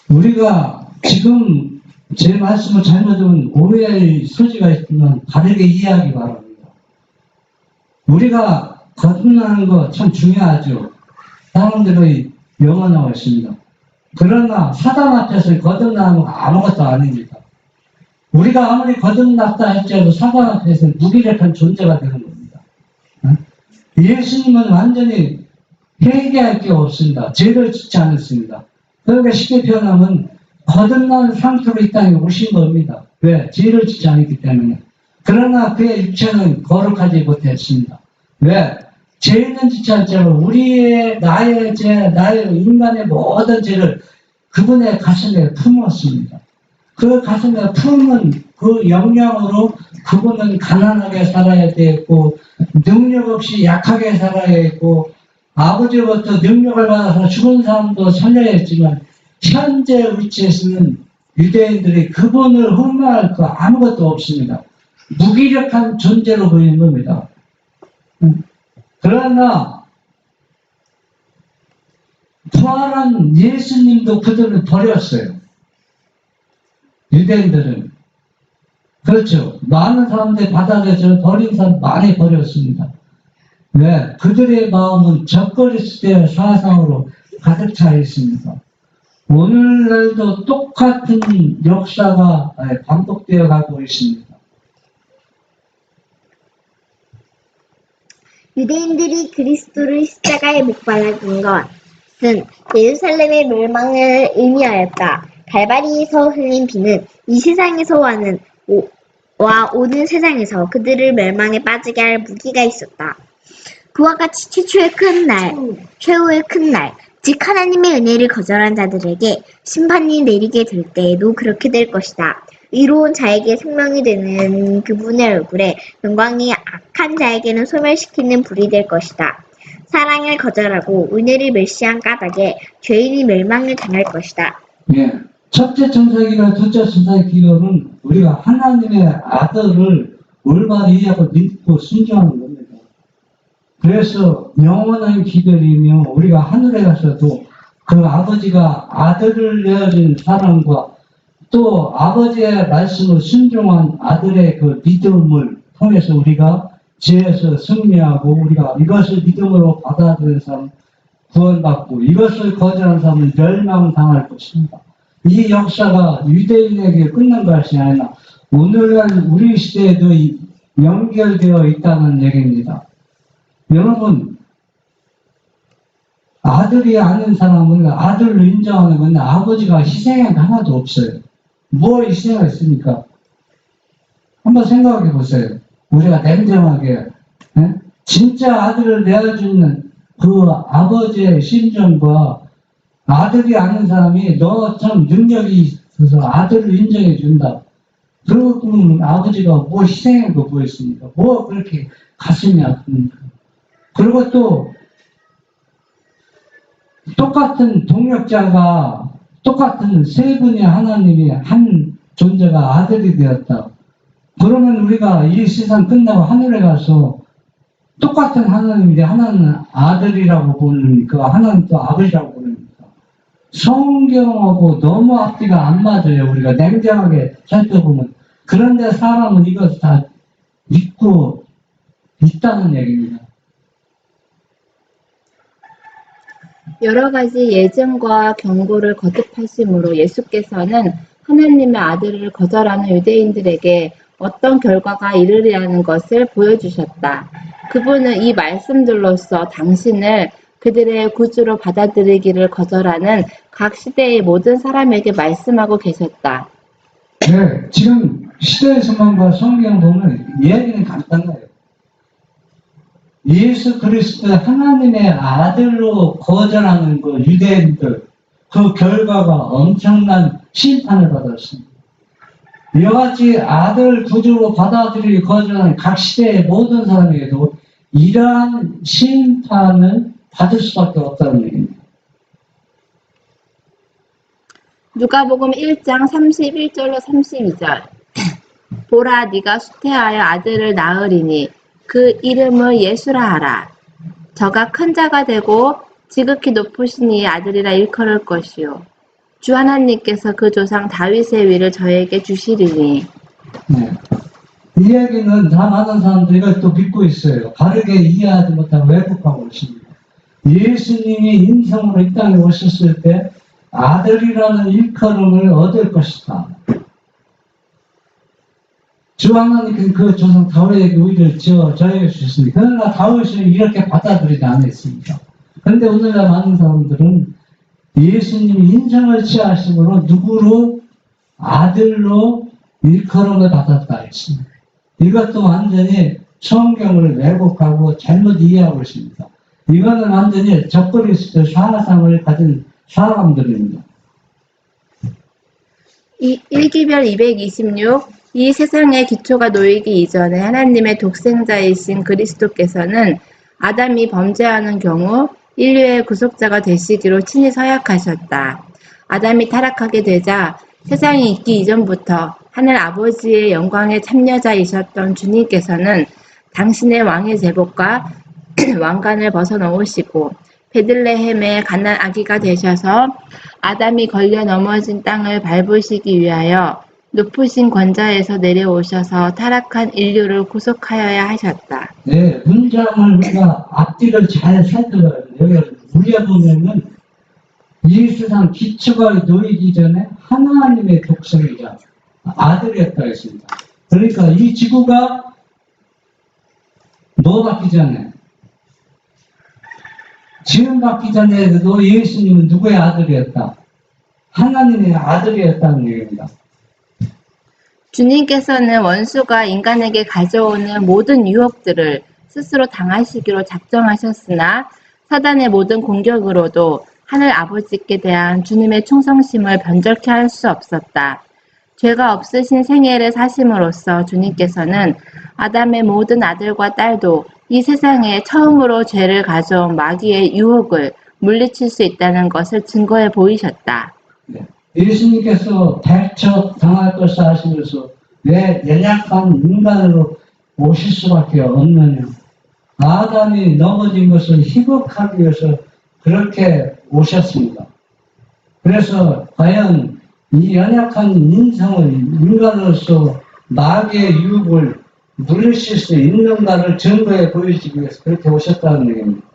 우리가 지금 제 말씀을 잘못하면 오해의 소지가 있으면 바르게 이해하기 바랍니다. 우리가 거듭나는 거 참 중요하죠. 사람들의 영어나와 있습니다. 그러나 사단 앞에서 거듭나는 건 아무것도 아닙니다. 우리가 아무리 거듭났다 할지라도 사단 앞에서 무기력한 존재가 되는 겁니다. 예수님은 완전히 회개할 게 없습니다. 죄를 짓지 않았습니다. 그러니까 쉽게 표현하면 거듭난 상태로 이 땅에 오신 겁니다. 왜? 죄를 짓지 않았기 때문에. 그러나 그의 육체는 거룩하지 못했습니다. 왜? 죄는 짓지 않지만 나의 죄, 나의 인간의 모든 죄를 그분의 가슴에 품었습니다. 그 가슴에 품은 그 영향으로 그분은 가난하게 살아야 되고 능력 없이 약하게 살아야 했고 아버지로부터 능력을 받아서 죽은 사람도 살려야 했지만 현재 위치에서는 유대인들이 그분을 흠모할 거 아무것도 없습니다. 무기력한 존재로 보이는 겁니다. 그러나 부활한 예수님도 그들을 버렸어요. 유대인들은. 그렇죠. 많은 사람들이 받아들여서 버린 사람 많이 버렸습니다. 왜? 그들의 마음은 적그리스도의 사상으로 가득 차 있습니다. 오늘날도 똑같은 역사가 반복되어 가고 있습니다. 유대인들이 그리스도를 십자가에 못 박은 것은 예루살렘의 멸망을 의미하였다. 갈바리에서 흘린 피는 이 세상에서 와 오는 세상에서 그들을 멸망에 빠지게 할 무기가 있었다. 그와 같이 최후의 큰 날, 즉 하나님의 은혜를 거절한 자들에게 심판이 내리게 될 때에도 그렇게 될 것이다. 의로운 자에게 생명이 되는 그분의 얼굴에 영광이 악한 자에게는 소멸시키는 불이 될 것이다. 사랑을 거절하고 은혜를 멸시한 까닭에 죄인이 멸망을 당할 것이다. 예. 첫째 천사기와 둘째 천사기로는 우리가 하나님의 아들을 올바로 이해하고 믿고 순종하는 겁니다. 그래서 영원한 기별이며 우리가 하늘에 가서도 그 아버지가 아들을 내어준 사랑과 또 아버지의 말씀을 순종한 아들의 그 믿음을 통해서 우리가 죄에서 승리하고 우리가 이것을 믿음으로 받아들인 사람 구원받고 이것을 거절한 사람은 멸망당할 것입니다. 이 역사가 유대인에게 끝난 것이 아니라 오늘날 우리 시대에도 연결되어 있다는 얘기입니다. 여러분, 아들이 아닌 사람은 아들로 인정하는 건 아버지가 희생한 게 하나도 없어요. 뭐 희생했습니까? 한번 생각해 보세요. 우리가 냉정하게 진짜 아들을 내어주는 그 아버지의 심정과 아들이 아닌 사람이 너처럼 능력이 있어서 아들을 인정해 준다. 그러면 아버지가 뭐 희생한 거 뭐였습니까? 뭐 그렇게 가슴이 아픕니까? 그리고 또 똑같은 동력자가 똑같은 세 분의 하나님이 한 존재가 아들이 되었다. 그러면 우리가 이 세상 끝나고 하늘에 가서 똑같은 하나님인데 하나는 아들이라고 부릅니까? 하나는 또 아버지라고 부릅니까? 성경하고 너무 앞뒤가 안 맞아요. 우리가 냉정하게 살펴보면. 그런데 사람은 이것을 다 믿고 있다는 얘기입니다. 여러 가지 예증과 경고를 거듭하심으로 예수께서는 하나님의 아들을 거절하는 유대인들에게 어떤 결과가 이르리라는 것을 보여주셨다. 그분은 이 말씀들로서 당신을 그들의 구주로 받아들이기를 거절하는 각 시대의 모든 사람에게 말씀하고 계셨다. 네, 지금 시대에서만 봐 성경 보면 이야기는 간단해요. 예수 그리스도 하나님의 아들로 거절하는 그 유대인들, 그 결과가 엄청난 심판을 받았습니다. 이와 같이 아들 구주로 받아들이기 거절하는 각 시대의 모든 사람에게도 이러한 심판을 받을 수밖에 없다는 얘기입니다. 누가복음 1장 31절로 32절. 보라, 네가 수태하여 아들을 낳으리니 그 이름을 예수라 하라. 저가 큰 자가 되고 지극히 높으신 이의 아들이라 일컬을 것이요 주 하나님께서 그 조상 다윗의 위를 저에게 주시리니. 네. 이 얘기는 다 많은 사람들이 이걸 또 믿고 있어요. 바르게 이해하지 못하고 왜곡하고 있습니다. 예수님이 인성으로 이 땅에 오셨을 때 아들이라는 일컬음을 얻을 것이다. 주 하나님께서 그 조상 다윗에게 위를 저에게 주셨습니다. 그러나 다윗을 이렇게 받아들이지 않았습니다. 그런데 오늘날 많은 사람들은 예수님이 인성을 취하심으로 누구로 아들로 일컬음을 받았다 했습니다. 이것도 완전히 성경을 왜곡하고 잘못 이해하고 있습니다. 이거는 완전히 적그리스도 사상을 가진 사람들입니다. 이 1기별 226. 이 세상의 기초가 놓이기 이전에 하나님의 독생자이신 그리스도께서는 아담이 범죄하는 경우 인류의 구속자가 되시기로 친히 서약하셨다. 아담이 타락하게 되자 세상이 있기 이전부터 하늘 아버지의 영광의 참여자이셨던 주님께서는 당신의 왕의 제복과 왕관을 벗어놓으시고 베들레헴의 갓난 아기가 되셔서 아담이 걸려 넘어진 땅을 밟으시기 위하여 높으신 권자에서 내려오셔서 타락한 인류를 구속하여야 하셨다. 네, 문장을 우리가 앞뒤를 잘 살펴봐야 돼요. 여기 우리가 보면은 이 세상 기초가 놓이기 전에 하나님의 독생이자 아들이었다 했습니다. 그러니까 이 지구가 뭐 받기 전에 지금 받기 전에도 예수님은 누구의 아들이었다? 하나님의 아들이었다는 얘기입니다. 주님께서는 원수가 인간에게 가져오는 모든 유혹들을 스스로 당하시기로 작정하셨으나 사단의 모든 공격으로도 하늘 아버지께 대한 주님의 충성심을 변절케 할 수 없었다. 죄가 없으신 생애를 사심으로써 주님께서는 아담의 모든 아들과 딸도 이 세상에 처음으로 죄를 가져온 마귀의 유혹을 물리칠 수 있다는 것을 증거해 보이셨다. 네. 예수님께서 대처 당할 것을 아시면서 왜 연약한 인간으로 오실 수밖에 없느냐. 아담이 넘어진 것을 희복하기 위해서 그렇게 오셨습니다. 그래서 과연 이 연약한 인성을 인간으로서 마귀의 유혹을 물리칠 수 있는가를 증거해 보이시기 위해서 그렇게 오셨다는 얘기입니다.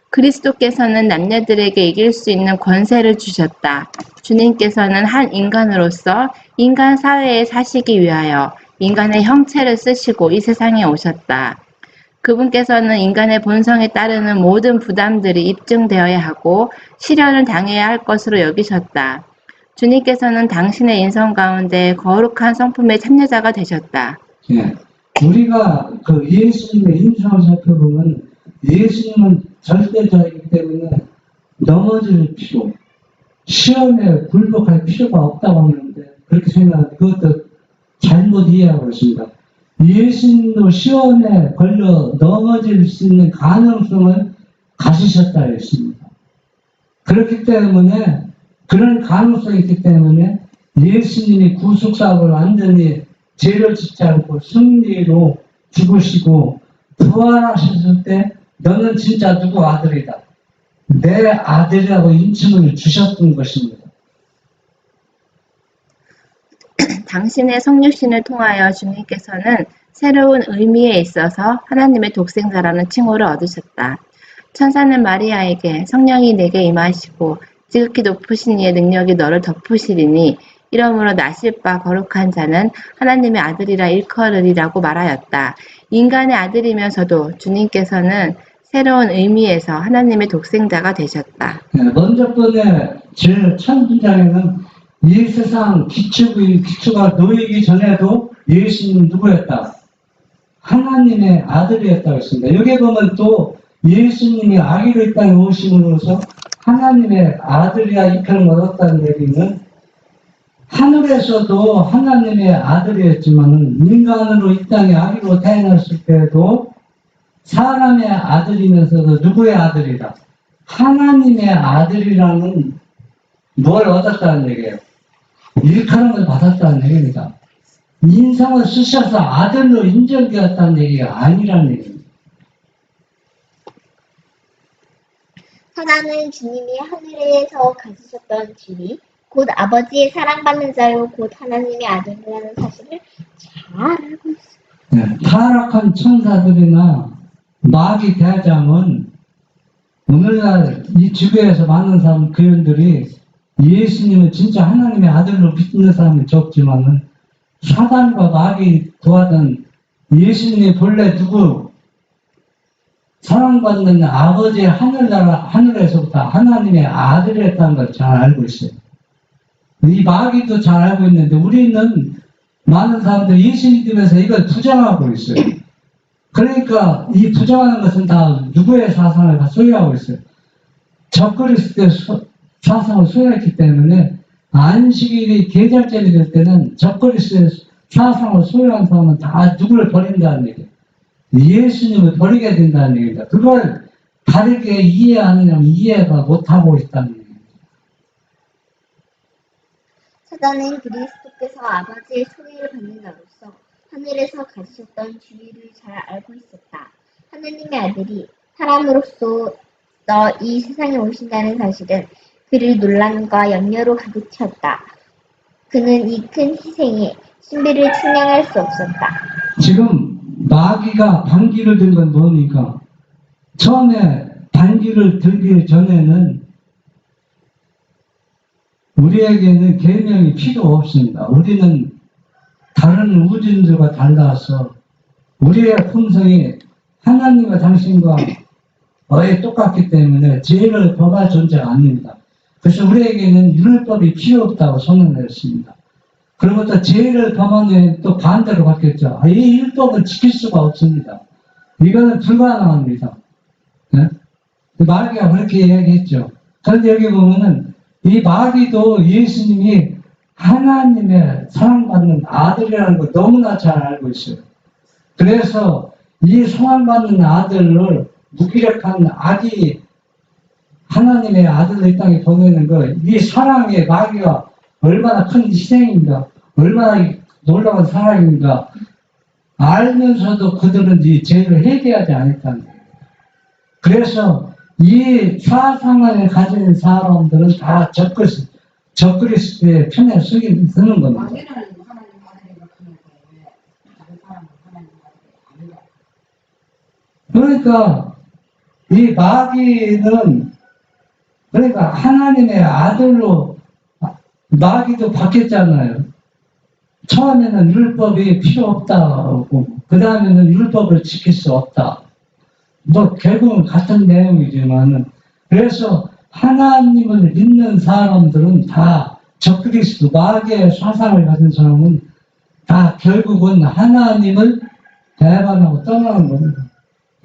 그리스도께서는 남녀들에게 이길 수 있는 권세를 주셨다. 주님께서는 한 인간으로서 인간 사회에 사시기 위하여 인간의 형체를 쓰시고 이 세상에 오셨다. 그분께서는 인간의 본성에 따르는 모든 부담들이 입증되어야 하고 시련을 당해야 할 것으로 여기셨다. 주님께서는 당신의 인성 가운데 거룩한 성품의 참여자가 되셨다. 예. 우리가 그 예수님의 인상을 살펴보면 예수님은 절대자이기 때문에 넘어질 필요, 시험에 굴복할 필요가 없다고 하는데 그렇게 생각하는데 그것도 잘못 이해하고 있습니다. 예수님도 시험에 걸려 넘어질 수 있는 가능성을 가지셨다 했습니다. 그렇기 때문에 그런 가능성이 있기 때문에 예수님이 구속사업을 완전히 죄를 짓지 않고 승리로 죽으시고 부활하셨을 때 너는 진짜 누구 아들이다. 내 아들이라고 인칭을 주셨던 것입니다. 당신의 성육신을 통하여 주님께서는 새로운 의미에 있어서 하나님의 독생자라는 칭호를 얻으셨다. 천사는 마리아에게 성령이 내게 임하시고 지극히 높으신 이의 능력이 너를 덮으시리니 이러므로 나실 바 거룩한 자는 하나님의 아들이라 일컬으리라고 말하였다. 인간의 아들이면서도 주님께서는 새로운 의미에서 하나님의 독생자가 되셨다. 먼저 번에 제일 첫 문장에는 이 세상 기초가 놓이기 전에도 예수님은 누구였다? 하나님의 아들이었다고 했습니다. 여기 보면 또 예수님이 아기로 이 땅에 오심으로써 하나님의 아들이야 이편을 얻었다는 얘기는 하늘에서도 하나님의 아들이었지만 인간으로 이 땅에 아기로 태어났을 때도 사람의 아들이면서도 누구의 아들이다? 하나님의 아들이라는 뭘 얻었다는 얘기예요. 일컬음을 받았다는 얘기입니다. 인성을 쓰셔서 아들로 인정되었다는 얘기가 아니라는 얘기입니다. 천하는 주님이 하늘에서 가지셨던 지위, 곧 아버지의 사랑받는 자요, 곧 하나님의 아들이라는 사실을 잘 알고 있습니다. 타락한 천사들이나 마귀 대장은 오늘날 이 지구에서 많은 사람, 교인들이 예수님을 진짜 하나님의 아들로 믿는 사람이 적지만은 사단과 마귀 도하던 예수님이 본래 누구 사랑받는 아버지의 하늘에서부터 하나님의 아들이었다는 걸 잘 알고 있어요. 이 마귀도 잘 알고 있는데 우리는 많은 사람들이 예수 믿으면서 이걸 부정하고 있어요. 그러니까 이 부정하는 것은 다 누구의 사상을 다 소유하고 있어요. 적그리스도의 사상을 소유했기 때문에 안식일이 계절절이 될 때는 적그리스도의 사상을 소유한 사람은 다 누구를 버린다는 얘기예요. 예수님을 버리게 된다는 얘기입니다. 그걸 다르게 이해하느냐면 이해가 못하고 있다는 얘기입니다. 사단은 그리스도께서 아버지의 소리를 받는 자로서 하늘에서 가지셨던 지위를 잘 알고 있었다. 하나님의 아들이 사람으로서 이 세상에 오신다는 사실은 그를 논란과 염려로 가득 채웠다. 그는 이 큰 희생에 신비를 측량할 수 없었다. 지금 마귀가 반기를 든 건 뭡니까? 처음에 반기를 들기 전에는 우리에게는 계명이 필요 없습니다. 우리는 다른 우주인들과 달라서 우리의 품성이 하나님과 당신과 거의 똑같기 때문에 죄를 범할 존재가 아닙니다. 그래서 우리에게는 율법이 필요 없다고 선언했습니다. 그리고 또 죄를 범하면 또 반대로 바뀌었죠. 이 율법은 지킬 수가 없습니다. 이거는 불가능합니다. 네? 마귀가 그렇게 이야기했죠. 그런데 여기 보면은 이 마귀도 예수님이 하나님의 사랑받는 아들이라는 걸 너무나 잘 알고 있어요. 그래서 이 사랑받는 아들을 무기력한 악이 하나님의 아들을 이 땅에 보내는 거, 이 사랑의 마귀가 얼마나 큰 희생인가, 얼마나 놀라운 사랑인가 알면서도 그들은 이 죄를 회개하지 않았다는 거예요. 그래서 이 사상을 가진 사람들은 다 적그리스도의 편에 서는 겁니다. 그러니까 이 마귀는 그러니까 하나님의 아들로 마귀도 바뀌었잖아요. 처음에는 율법이 필요 없다고, 그 다음에는 율법을 지킬 수 없다. 뭐 결국은 같은 내용이지만은, 그래서 하나님을 믿는 사람들은 다 적그리스도 마귀의 사상을 가진 사람은 다 결국은 하나님을 배반하고 떠나는 겁니다.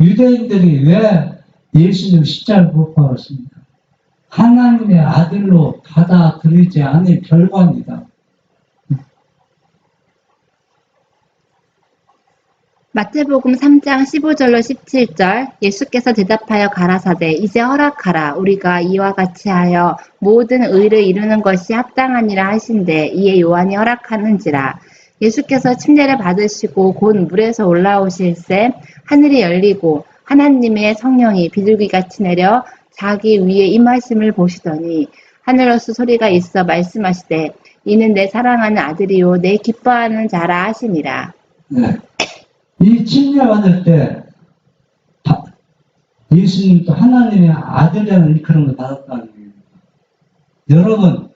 유대인들이 왜 예수님 십자가를 못 박았습니까? 하나님의 아들로 받아들이지 않은 결과입니다. 마태복음 3장 15절로 17절 예수께서 대답하여 가라사대 이제 허락하라 우리가 이와 같이 하여 모든 의를 이루는 것이 합당하니라 하신대 이에 요한이 허락하는지라. 예수께서 침례를 받으시고 곧 물에서 올라오실새 하늘이 열리고 하나님의 성령이 비둘기같이 내려 자기 위에 임하심을 보시더니 하늘로서 소리가 있어 말씀하시되 이는 내 사랑하는 아들이요 내 기뻐하는 자라 하시니라. 네. 이 침례 받을 때 예수님도 하나님의 아들이라는 그런 걸 받았다는 거예요. 여러분,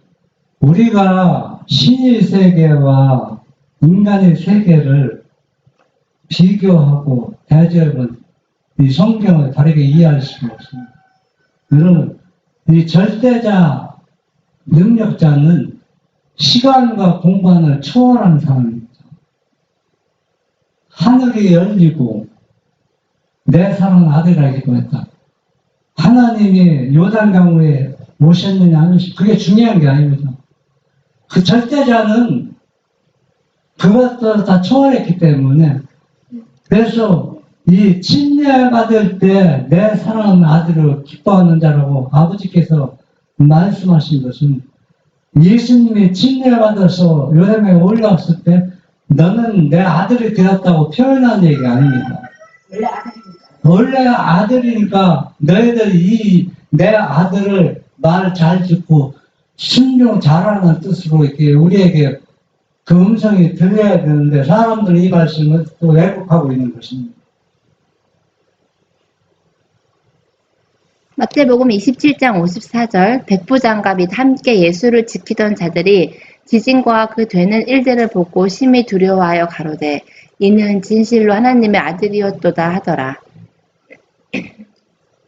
우리가 신의 세계와 인간의 세계를 비교하고 대조해본 이 성경을 다르게 이해할 수가 없습니다. 여러분, 이 절대자 능력자는 시간과 공간을 초월한 사람입니다. 하늘이 열리고 내 사랑하는 아들이라 기도했다. 하나님이 요단강에 오셨느냐 안 오셨느냐 그게 중요한 게 아닙니다. 그 절대자는 그것들을 다 초월했기 때문에 그래서 이 침례 받을 때 내 사랑하는 아들을 기뻐하는 자라고 아버지께서 말씀하신 것은 예수님이 침례 받아서 요단강에 올라왔을 때 너는 내 아들이 되었다고 표현한 얘기가 아닙니다. 원래 아들이니까 너희들이 내 아들을 말 잘 듣고 순종 잘하는 뜻으로 이렇게 우리에게 그 음성이 들려야 되는데 사람들은 이 말씀을 또 왜곡하고 있는 것입니다. 마태복음 27장 54절 백부장과 및 함께 예수를 지키던 자들이 지진과 그 되는 일들을 보고 심히 두려워하여 가로되 이는 진실로 하나님의 아들이었도다 하더라.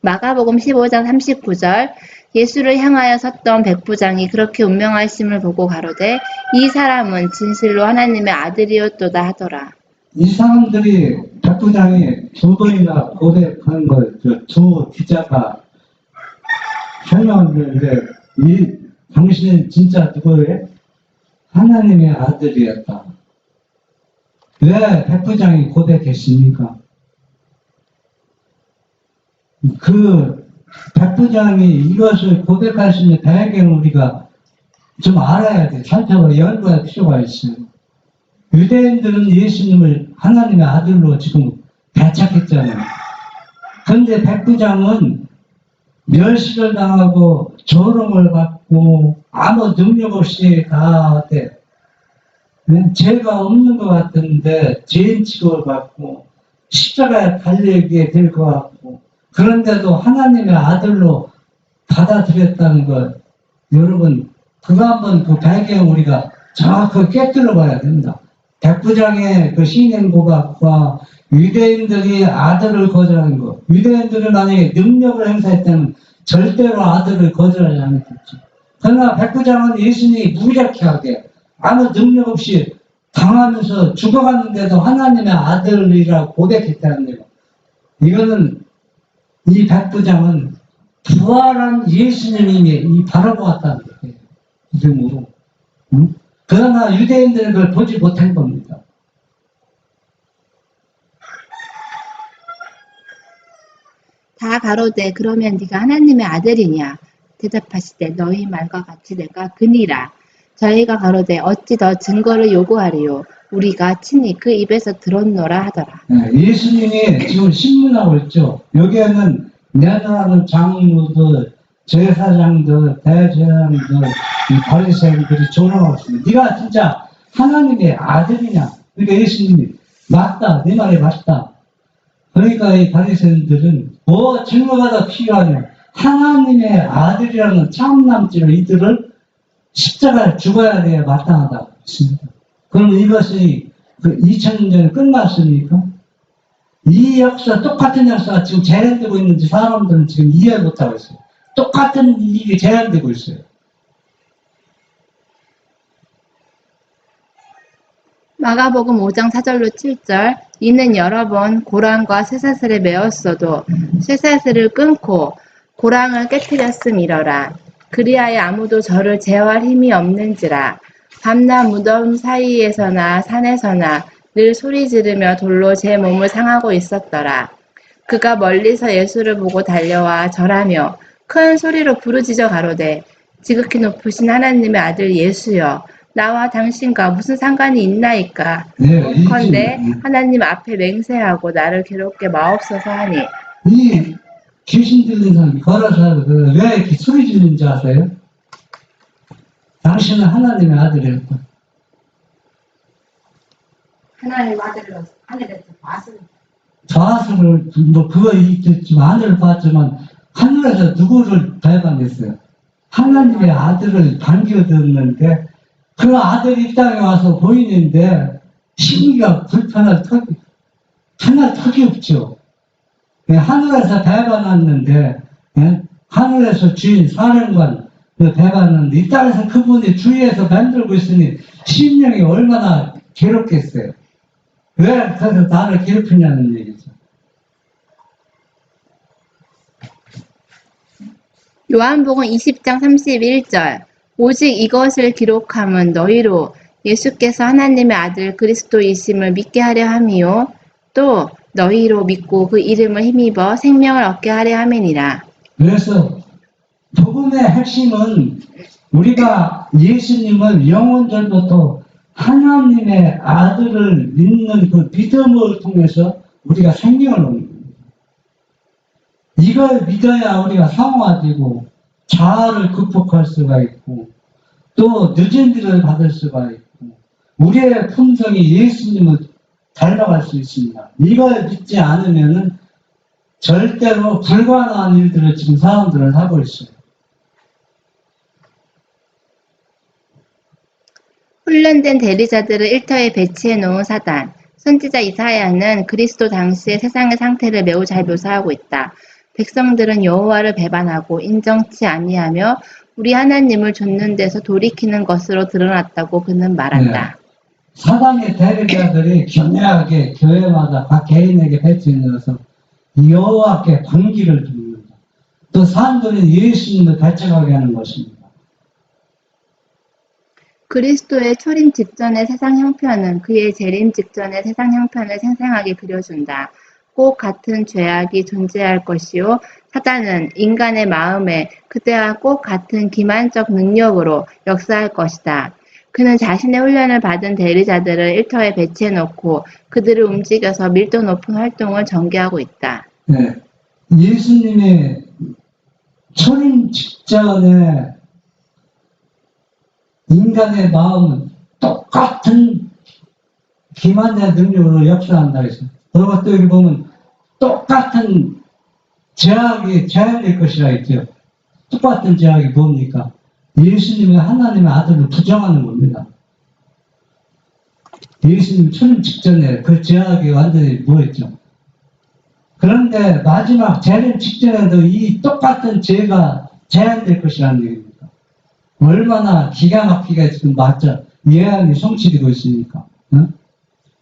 마가복음 15장 39절 예수를 향하여 섰던 백부장이 그렇게 운명하심을 보고 가로되 이 사람은 진실로 하나님의 아들이었도다 하더라. 이 사람들이 백부장이 두 번이나 고백한 걸 두 기자가 설명하는데 이 당신은 진짜 누구예요? 하나님의 아들이었다. 왜 백부장이 고백했습니까? 그 백부장이 이것을 고백할 수 있는 배경을 우리가 좀 알아야 돼. 살펴봐 연구할 필요가 있어요. 유대인들은 예수님을 하나님의 아들로 지금 배척했잖아요. 그런데 백부장은 멸시를 당하고 조롱을 받고 아무 능력 없이 다 죄가 없는 것 같은데 죄인 취급을 받고 십자가에 달리게 될 것 같고 그런데도 하나님의 아들로 받아들였다는 것 여러분 그거 한번 그 배경 우리가 정확하게 깨뜨려 봐야 됩니다. 백부장의 그 신앙 고백과 유대인들이 아들을 거절하는 것 유대인들은 만약에 능력을 행사했다면 절대로 아들을 거절하지 않았겠죠. 그러나 백부장은 예수님이 무기력하게 아무 능력 없이 당하면서 죽어갔는데도 하나님의 아들이라고 고백했다는 거예요. 이거는 이 백부장은 부활한 예수님이 바라보았다는 거예요. 이름으로. 응? 그러나 유대인들은 그걸 보지 못한 겁니다. 다 가로되 그러면 네가 하나님의 아들이냐 대답하시되 너희 말과 같이 내가 그니라. 저희가 가로되 어찌 더 증거를 요구하리요 우리가 친히 그 입에서 들었노라 하더라. 네, 예수님이 지금 신문하고 있죠. 여기에는 내노라는 장로들, 제사장들, 대제사장들, 바리새인들이 조롱하고 있습니다. 네가 진짜 하나님의 아들이냐? 그러니까 예수님이 맞다, 네 말이 맞다. 그러니까 이 바리새인들은 뭐 증거가 더 필요하냐? 하나님의 아들이라는 참남지로 이들을 십자가에 죽어야 돼야 마땅하다고 했습니다. 그럼 이것이 그 2000년 전에 끝났습니까? 이 역사, 똑같은 역사가 지금 재현되고 있는지 사람들은 지금 이해 못하고 있어요. 똑같은 일이 재현되고 있어요. 마가복음 5장 4절로 7절 이는 여러 번 고랑과 쇠사슬에 매었어도 쇠사슬을 끊고 고랑을 깨뜨렸음이러라. 그리하여 아무도 저를 제어할 힘이 없는지라. 밤낮 무덤 사이에서나 산에서나 늘 소리 지르며 돌로 제 몸을 상하고 있었더라. 그가 멀리서 예수를 보고 달려와 절하며 큰 소리로 부르짖어 가로되 지극히 높으신 하나님의 아들 예수여 나와 당신과 무슨 상관이 있나이까? 네, 건대 하나님 앞에 맹세하고 나를 괴롭게 마옵소서 하니. 이 귀신 들린 사람이 걸어서 왜 이렇게 소리 지르는지 아세요? 당신은 하나님의 아들이었다. 하나님 아들로 하늘에서 봤습니다. 좌수를 뭐 그거 있겠지만 하늘을 봤지만 하늘에서 누구를 발견했어요? 하나님의 아들을 반겨듣는데 그 아들이 이 땅에 와서 보이는데 심기가 불편할 턱이 하나 턱이 없죠. 하늘에서 배반했는데 하늘에서 주인 사령관 배반했는데 이 땅에서 그분이 주위에서 만들고 있으니 심령이 얼마나 괴롭겠어요. 왜 그래서 나를 괴롭히냐는 얘기죠. 요한복음 20장 31절 오직 이것을 기록함은 너희로 예수께서 하나님의 아들 그리스도이심을 믿게 하려 함이요 또 너희로 믿고 그 이름을 힘입어 생명을 얻게 하려 함이니라. 그래서 복음의 핵심은 우리가 예수님을 영원전부터 하나님의 아들을 믿는 그 믿음을 통해서 우리가 생명을 얻는 겁니다. 이걸 믿어야 우리가 성화되고 자아를 극복할 수가 있고 또 늦은 일을 받을 수가 있고 우리의 품성이 예수님을 닮아갈 수 있습니다. 이걸 믿지 않으면은 절대로 불가능한 일들을 지금 사람들은 하고 있어요. 훈련된 대리자들을 일터에 배치해 놓은 사단. 선지자 이사야는 그리스도 당시의 세상의 상태를 매우 잘 묘사하고 있다. 백성들은 여호와를 배반하고 인정치 아니하며 우리 하나님을 좇는 데서 돌이키는 것으로 드러났다고 그는 말한다. 네. 사단의 대리자들이 교묘하게 교회마다 각 개인에게 배치해서 여호와께 반기를 줍니다. 또 사람들은 예수님을 발전하게 하는 것입니다. 그리스도의 초림 직전의 세상 형편은 그의 재림 직전의 세상 형편을 생생하게 그려준다. 꼭 같은 죄악이 존재할 것이요 사단은 인간의 마음에 그때와 꼭 같은 기만적 능력으로 역사할 것이다. 그는 자신의 훈련을 받은 대리자들을 일터에 배치해놓고 그들을 움직여서 밀도 높은 활동을 전개하고 있다. 네. 예수님의 초림 직전에 인간의 마음은 똑같은 기만의 능력으로 역사한다 해서 그리고 또 여기 보면 똑같은 제약이 제한될 것이라 했죠. 똑같은 제약이 뭡니까? 예수님의 하나님의 아들을 부정하는 겁니다. 예수님 초림 직전에 그 제약이 완전히 뭐였죠? 그런데 마지막 재림 직전에도 이 똑같은 죄가 제한될 것이라는 얘기입니다. 얼마나 기가 막히게 지금 맞죠? 예언이 성취되고 있으니까. 응?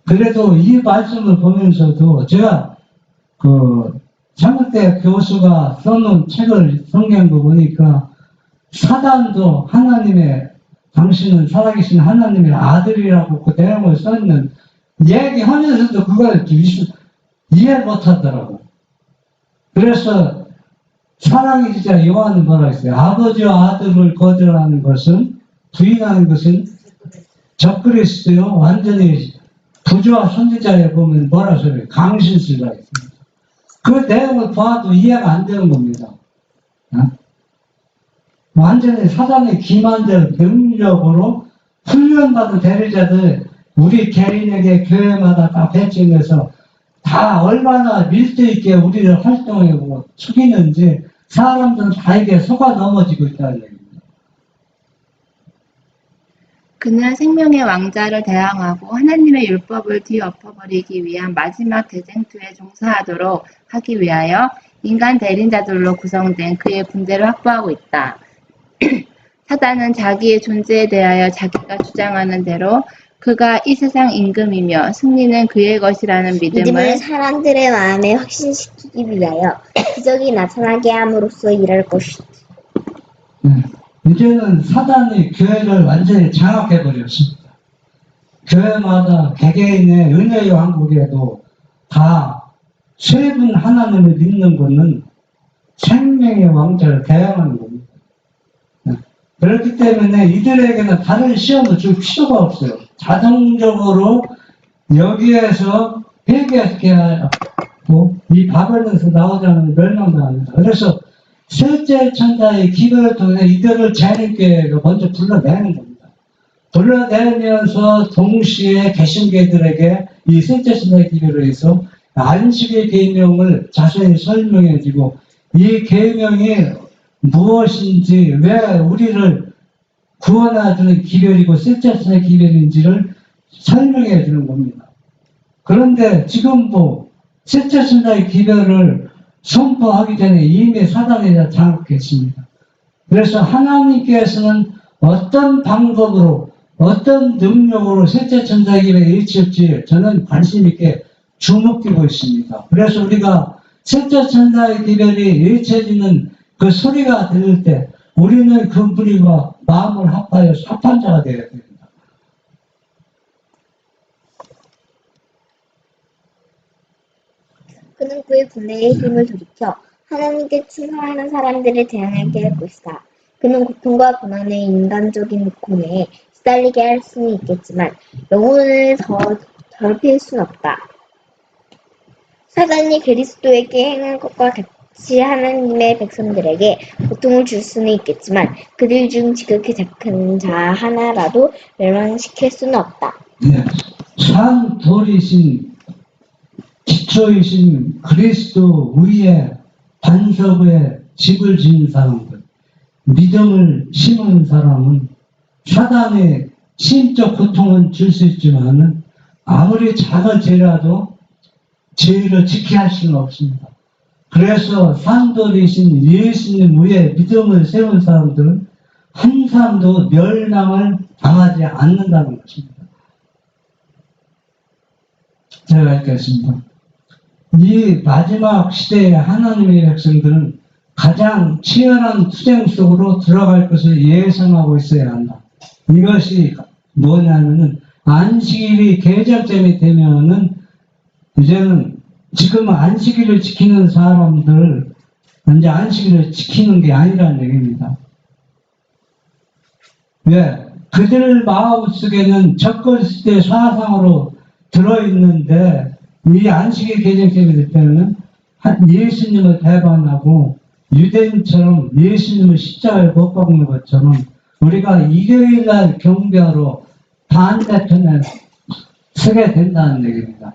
그래도 이 말씀을 보면서도 제가 그 장학대 교수가 써놓은 책을 성경도 보니까 사단도 하나님의 당신은 살아계신 하나님의 아들이라고 그 내용을 써있는 얘기하면서도 그걸 이해 못하더라고. 그래서 사랑의 기자 요한은 뭐라 했어요? 아버지와 아들을 거절하는 것은 부인하는 것은 적그리스도요. 완전히 부조와 선지자에 보면 뭐라 소리예요? 강신수라 했습니다. 그 내용을 봐도 이해가 안 되는 겁니다. 어? 완전히 사단의 기만적 능력으로 훈련받은 대리자들 우리 개인에게 교회마다 다 배치해서 다 얼마나 밀도 있게 우리를 활동하고 속이는지 사람들은 다 이게 속아 넘어지고 있다는 얘기입니다. 그는 생명의 왕자를 대항하고 하나님의 율법을 뒤엎어버리기 위한 마지막 대쟁투에 종사하도록 하기 위하여 인간 대린자들로 구성된 그의 군대를 확보하고 있다. 사단은 자기의 존재에 대하여 자기가 주장하는 대로 그가 이 세상 임금이며 승리는 그의 것이라는 믿음을 사람들의 마음에 확신시키기 위하여 기적이 나타나게 함으로써 일할 것이다. 이제는 사단이 교회를 완전히 장악해버렸습니다. 교회마다 개개인의 은혜의 왕국에도 다 세 분 하나님을 믿는 분은 생명의 왕자를 대항하는 겁니다. 그렇기 때문에 이들에게는 다른 시험을 줄 필요가 없어요. 자동적으로 여기에서 회개하게 하고 이 바벨론에서 나오자는 멸망당합니다. 그래서 셋째 천사의 기별을 통해 이들을 재림교회로 먼저 불러내는 겁니다. 불러내면서 동시에 개신교들에게 이 셋째 천사의 기별을 해서 안식의 계명을 자세히 설명해주고 이 계명이 무엇인지 왜 우리를 구원해주는 기별이고 셋째 천사의 기별인지를 설명해 주는 겁니다. 그런데 지금 셋째 천사의 기별을 선포하기 전에 이미 사단이 다 장악했습니다. 그래서 하나님께서는 어떤 방법으로 어떤 능력으로 셋째 천사의 기별을 일치할지 저는 관심 있게 주목되고 있습니다. 그래서 우리가 셋째 천사의 기별이 일치해지는 그 소리가 들릴 때 우리는 그 무리와 마음을 합하여 합한 자가 되어야 됩니다. 그는 그의 군대의 힘을 돌이켜 하나님께 충성하는 사람들을 대항하게 할 것이다. 그는 고통과 고난의 인간적인 고뇌에 시달리게 할 수는 있겠지만 영혼을 더럽힐 수는 없다. 사단이 그리스도에게 행한 것과 같이 하나님의 백성들에게 고통을 줄 수는 있겠지만 그들 중 지극히 작은 자 하나라도 멸망시킬 수는 없다. 네. 산 돌이신 기초이신 그리스도 위에 반석 위에 집을 지은 사람들, 믿음을 심은 사람은 사단의 심적 고통은 줄 수 있지만 아무리 작은 죄라도 죄를 지켜야 할 수는 없습니다. 그래서 산돌이신 예수님 위에 믿음을 세운 사람들은 한 사람도 멸망을 당하지 않는다는 것입니다. 제가 읽겠습니다. 이 마지막 시대의 하나님의 백성들은 가장 치열한 투쟁 속으로 들어갈 것을 예상하고 있어야 한다. 이것이 뭐냐면은 안식일이 계절점이 되면은 이제는 지금 안식일을 지키는 사람들 이제 안식일을 지키는 게 아니라는 얘기입니다. 왜? 그들 마음속에는 적그리스도의 사상으로 들어있는데 이 안식일 계절점이 될 때는 예수님을 배반하고 유대인처럼 예수님을 십자가에 못 박는 것처럼 우리가 일요일날 경배하러 반대편에 서게 된다는 얘기입니다.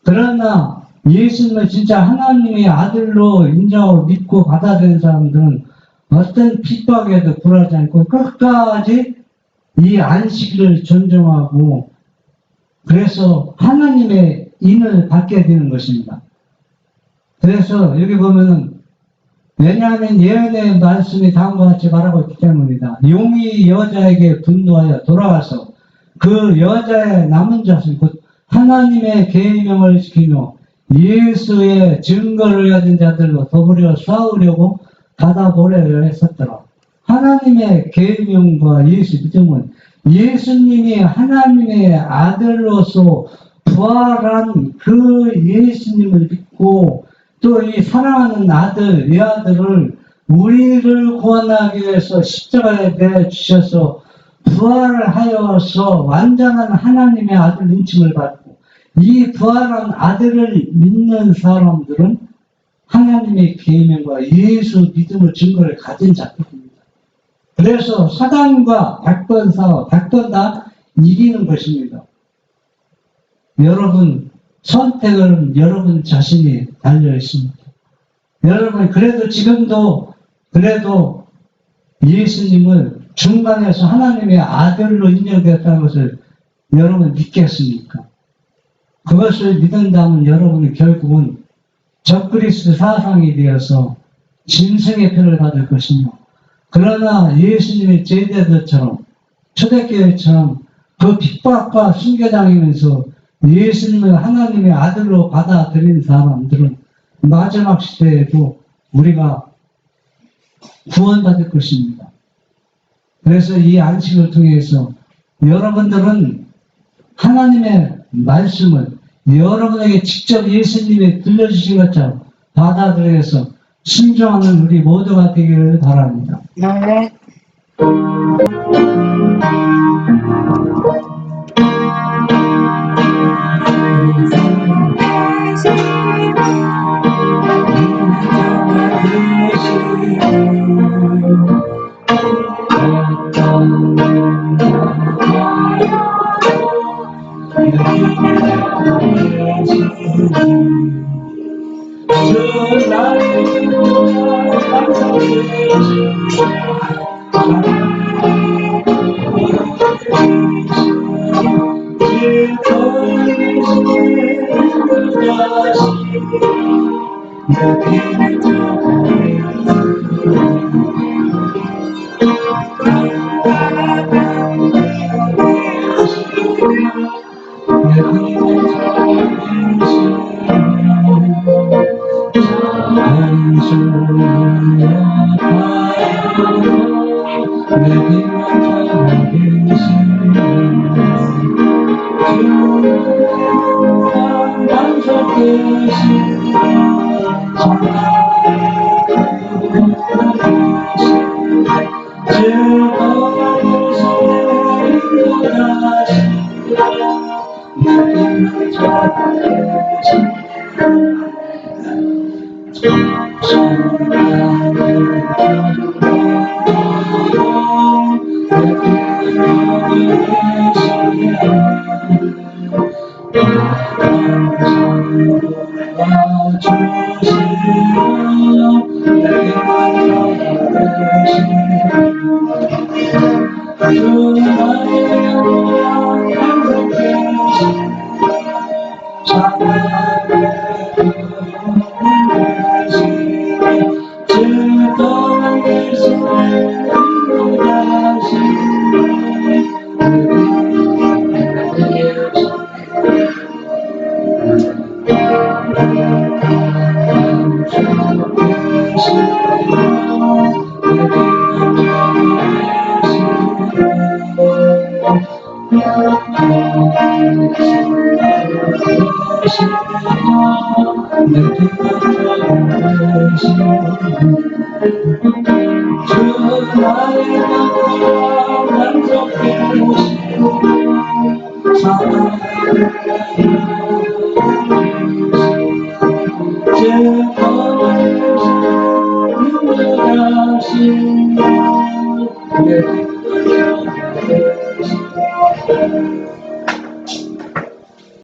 그러나 예수님을 진짜 하나님의 아들로 인정하고 믿고 받아들인 사람들은 어떤 핍박에도 굴하지 않고 끝까지 이 안식일을 존중하고 그래서 하나님의 인을 받게 되는 것입니다. 그래서 여기 보면은 왜냐하면 예언의 말씀이 다음과 같이 말하고 있기 때문이다. 용이 여자에게 분노하여 돌아와서 그 여자의 남은 자식 곧 하나님의 계명을 지키며 예수의 증거를 가진 자들로 더불어 싸우려고 받아보려고 했었더라. 하나님의 계명과 예수 믿음은 예수님이 하나님의 아들로서 부활한 그 예수님을 믿고 또 이 사랑하는 아들, 이 아들을 우리를 구원하기 위해서 십자가에 내주셔서 부활을 하여서 완전한 하나님의 아들 인칭을 받고 이 부활한 아들을 믿는 사람들은 하나님의 계명과 예수 믿음의 증거를 가진 자들입니다. 그래서 사단과 100번 싸워 100번 다 이기는 것입니다. 여러분 선택은 여러분 자신이 달려 있습니다. 여러분 그래도 지금도 그래도 예수님을 중간에서 하나님의 아들로 인정됐다는 것을 여러분 믿겠습니까? 그것을 믿는다면 여러분은 결국은 적그리스도 사상이 되어서 짐승의 표를 받을 것이며, 그러나 예수님의 제자들처럼 초대교회처럼 그 핍박과 순교당하면서 예수님을 하나님의 아들로 받아들인 사람들은 마지막 시대에도 우리가 구원받을 것입니다. 그래서 이 안식을 통해서 여러분들은 하나님의 말씀을 여러분에게 직접 예수님이 들려주신 것처럼 받아들여서 순종하는 우리 모두가 되기를 바랍니다. 네. 주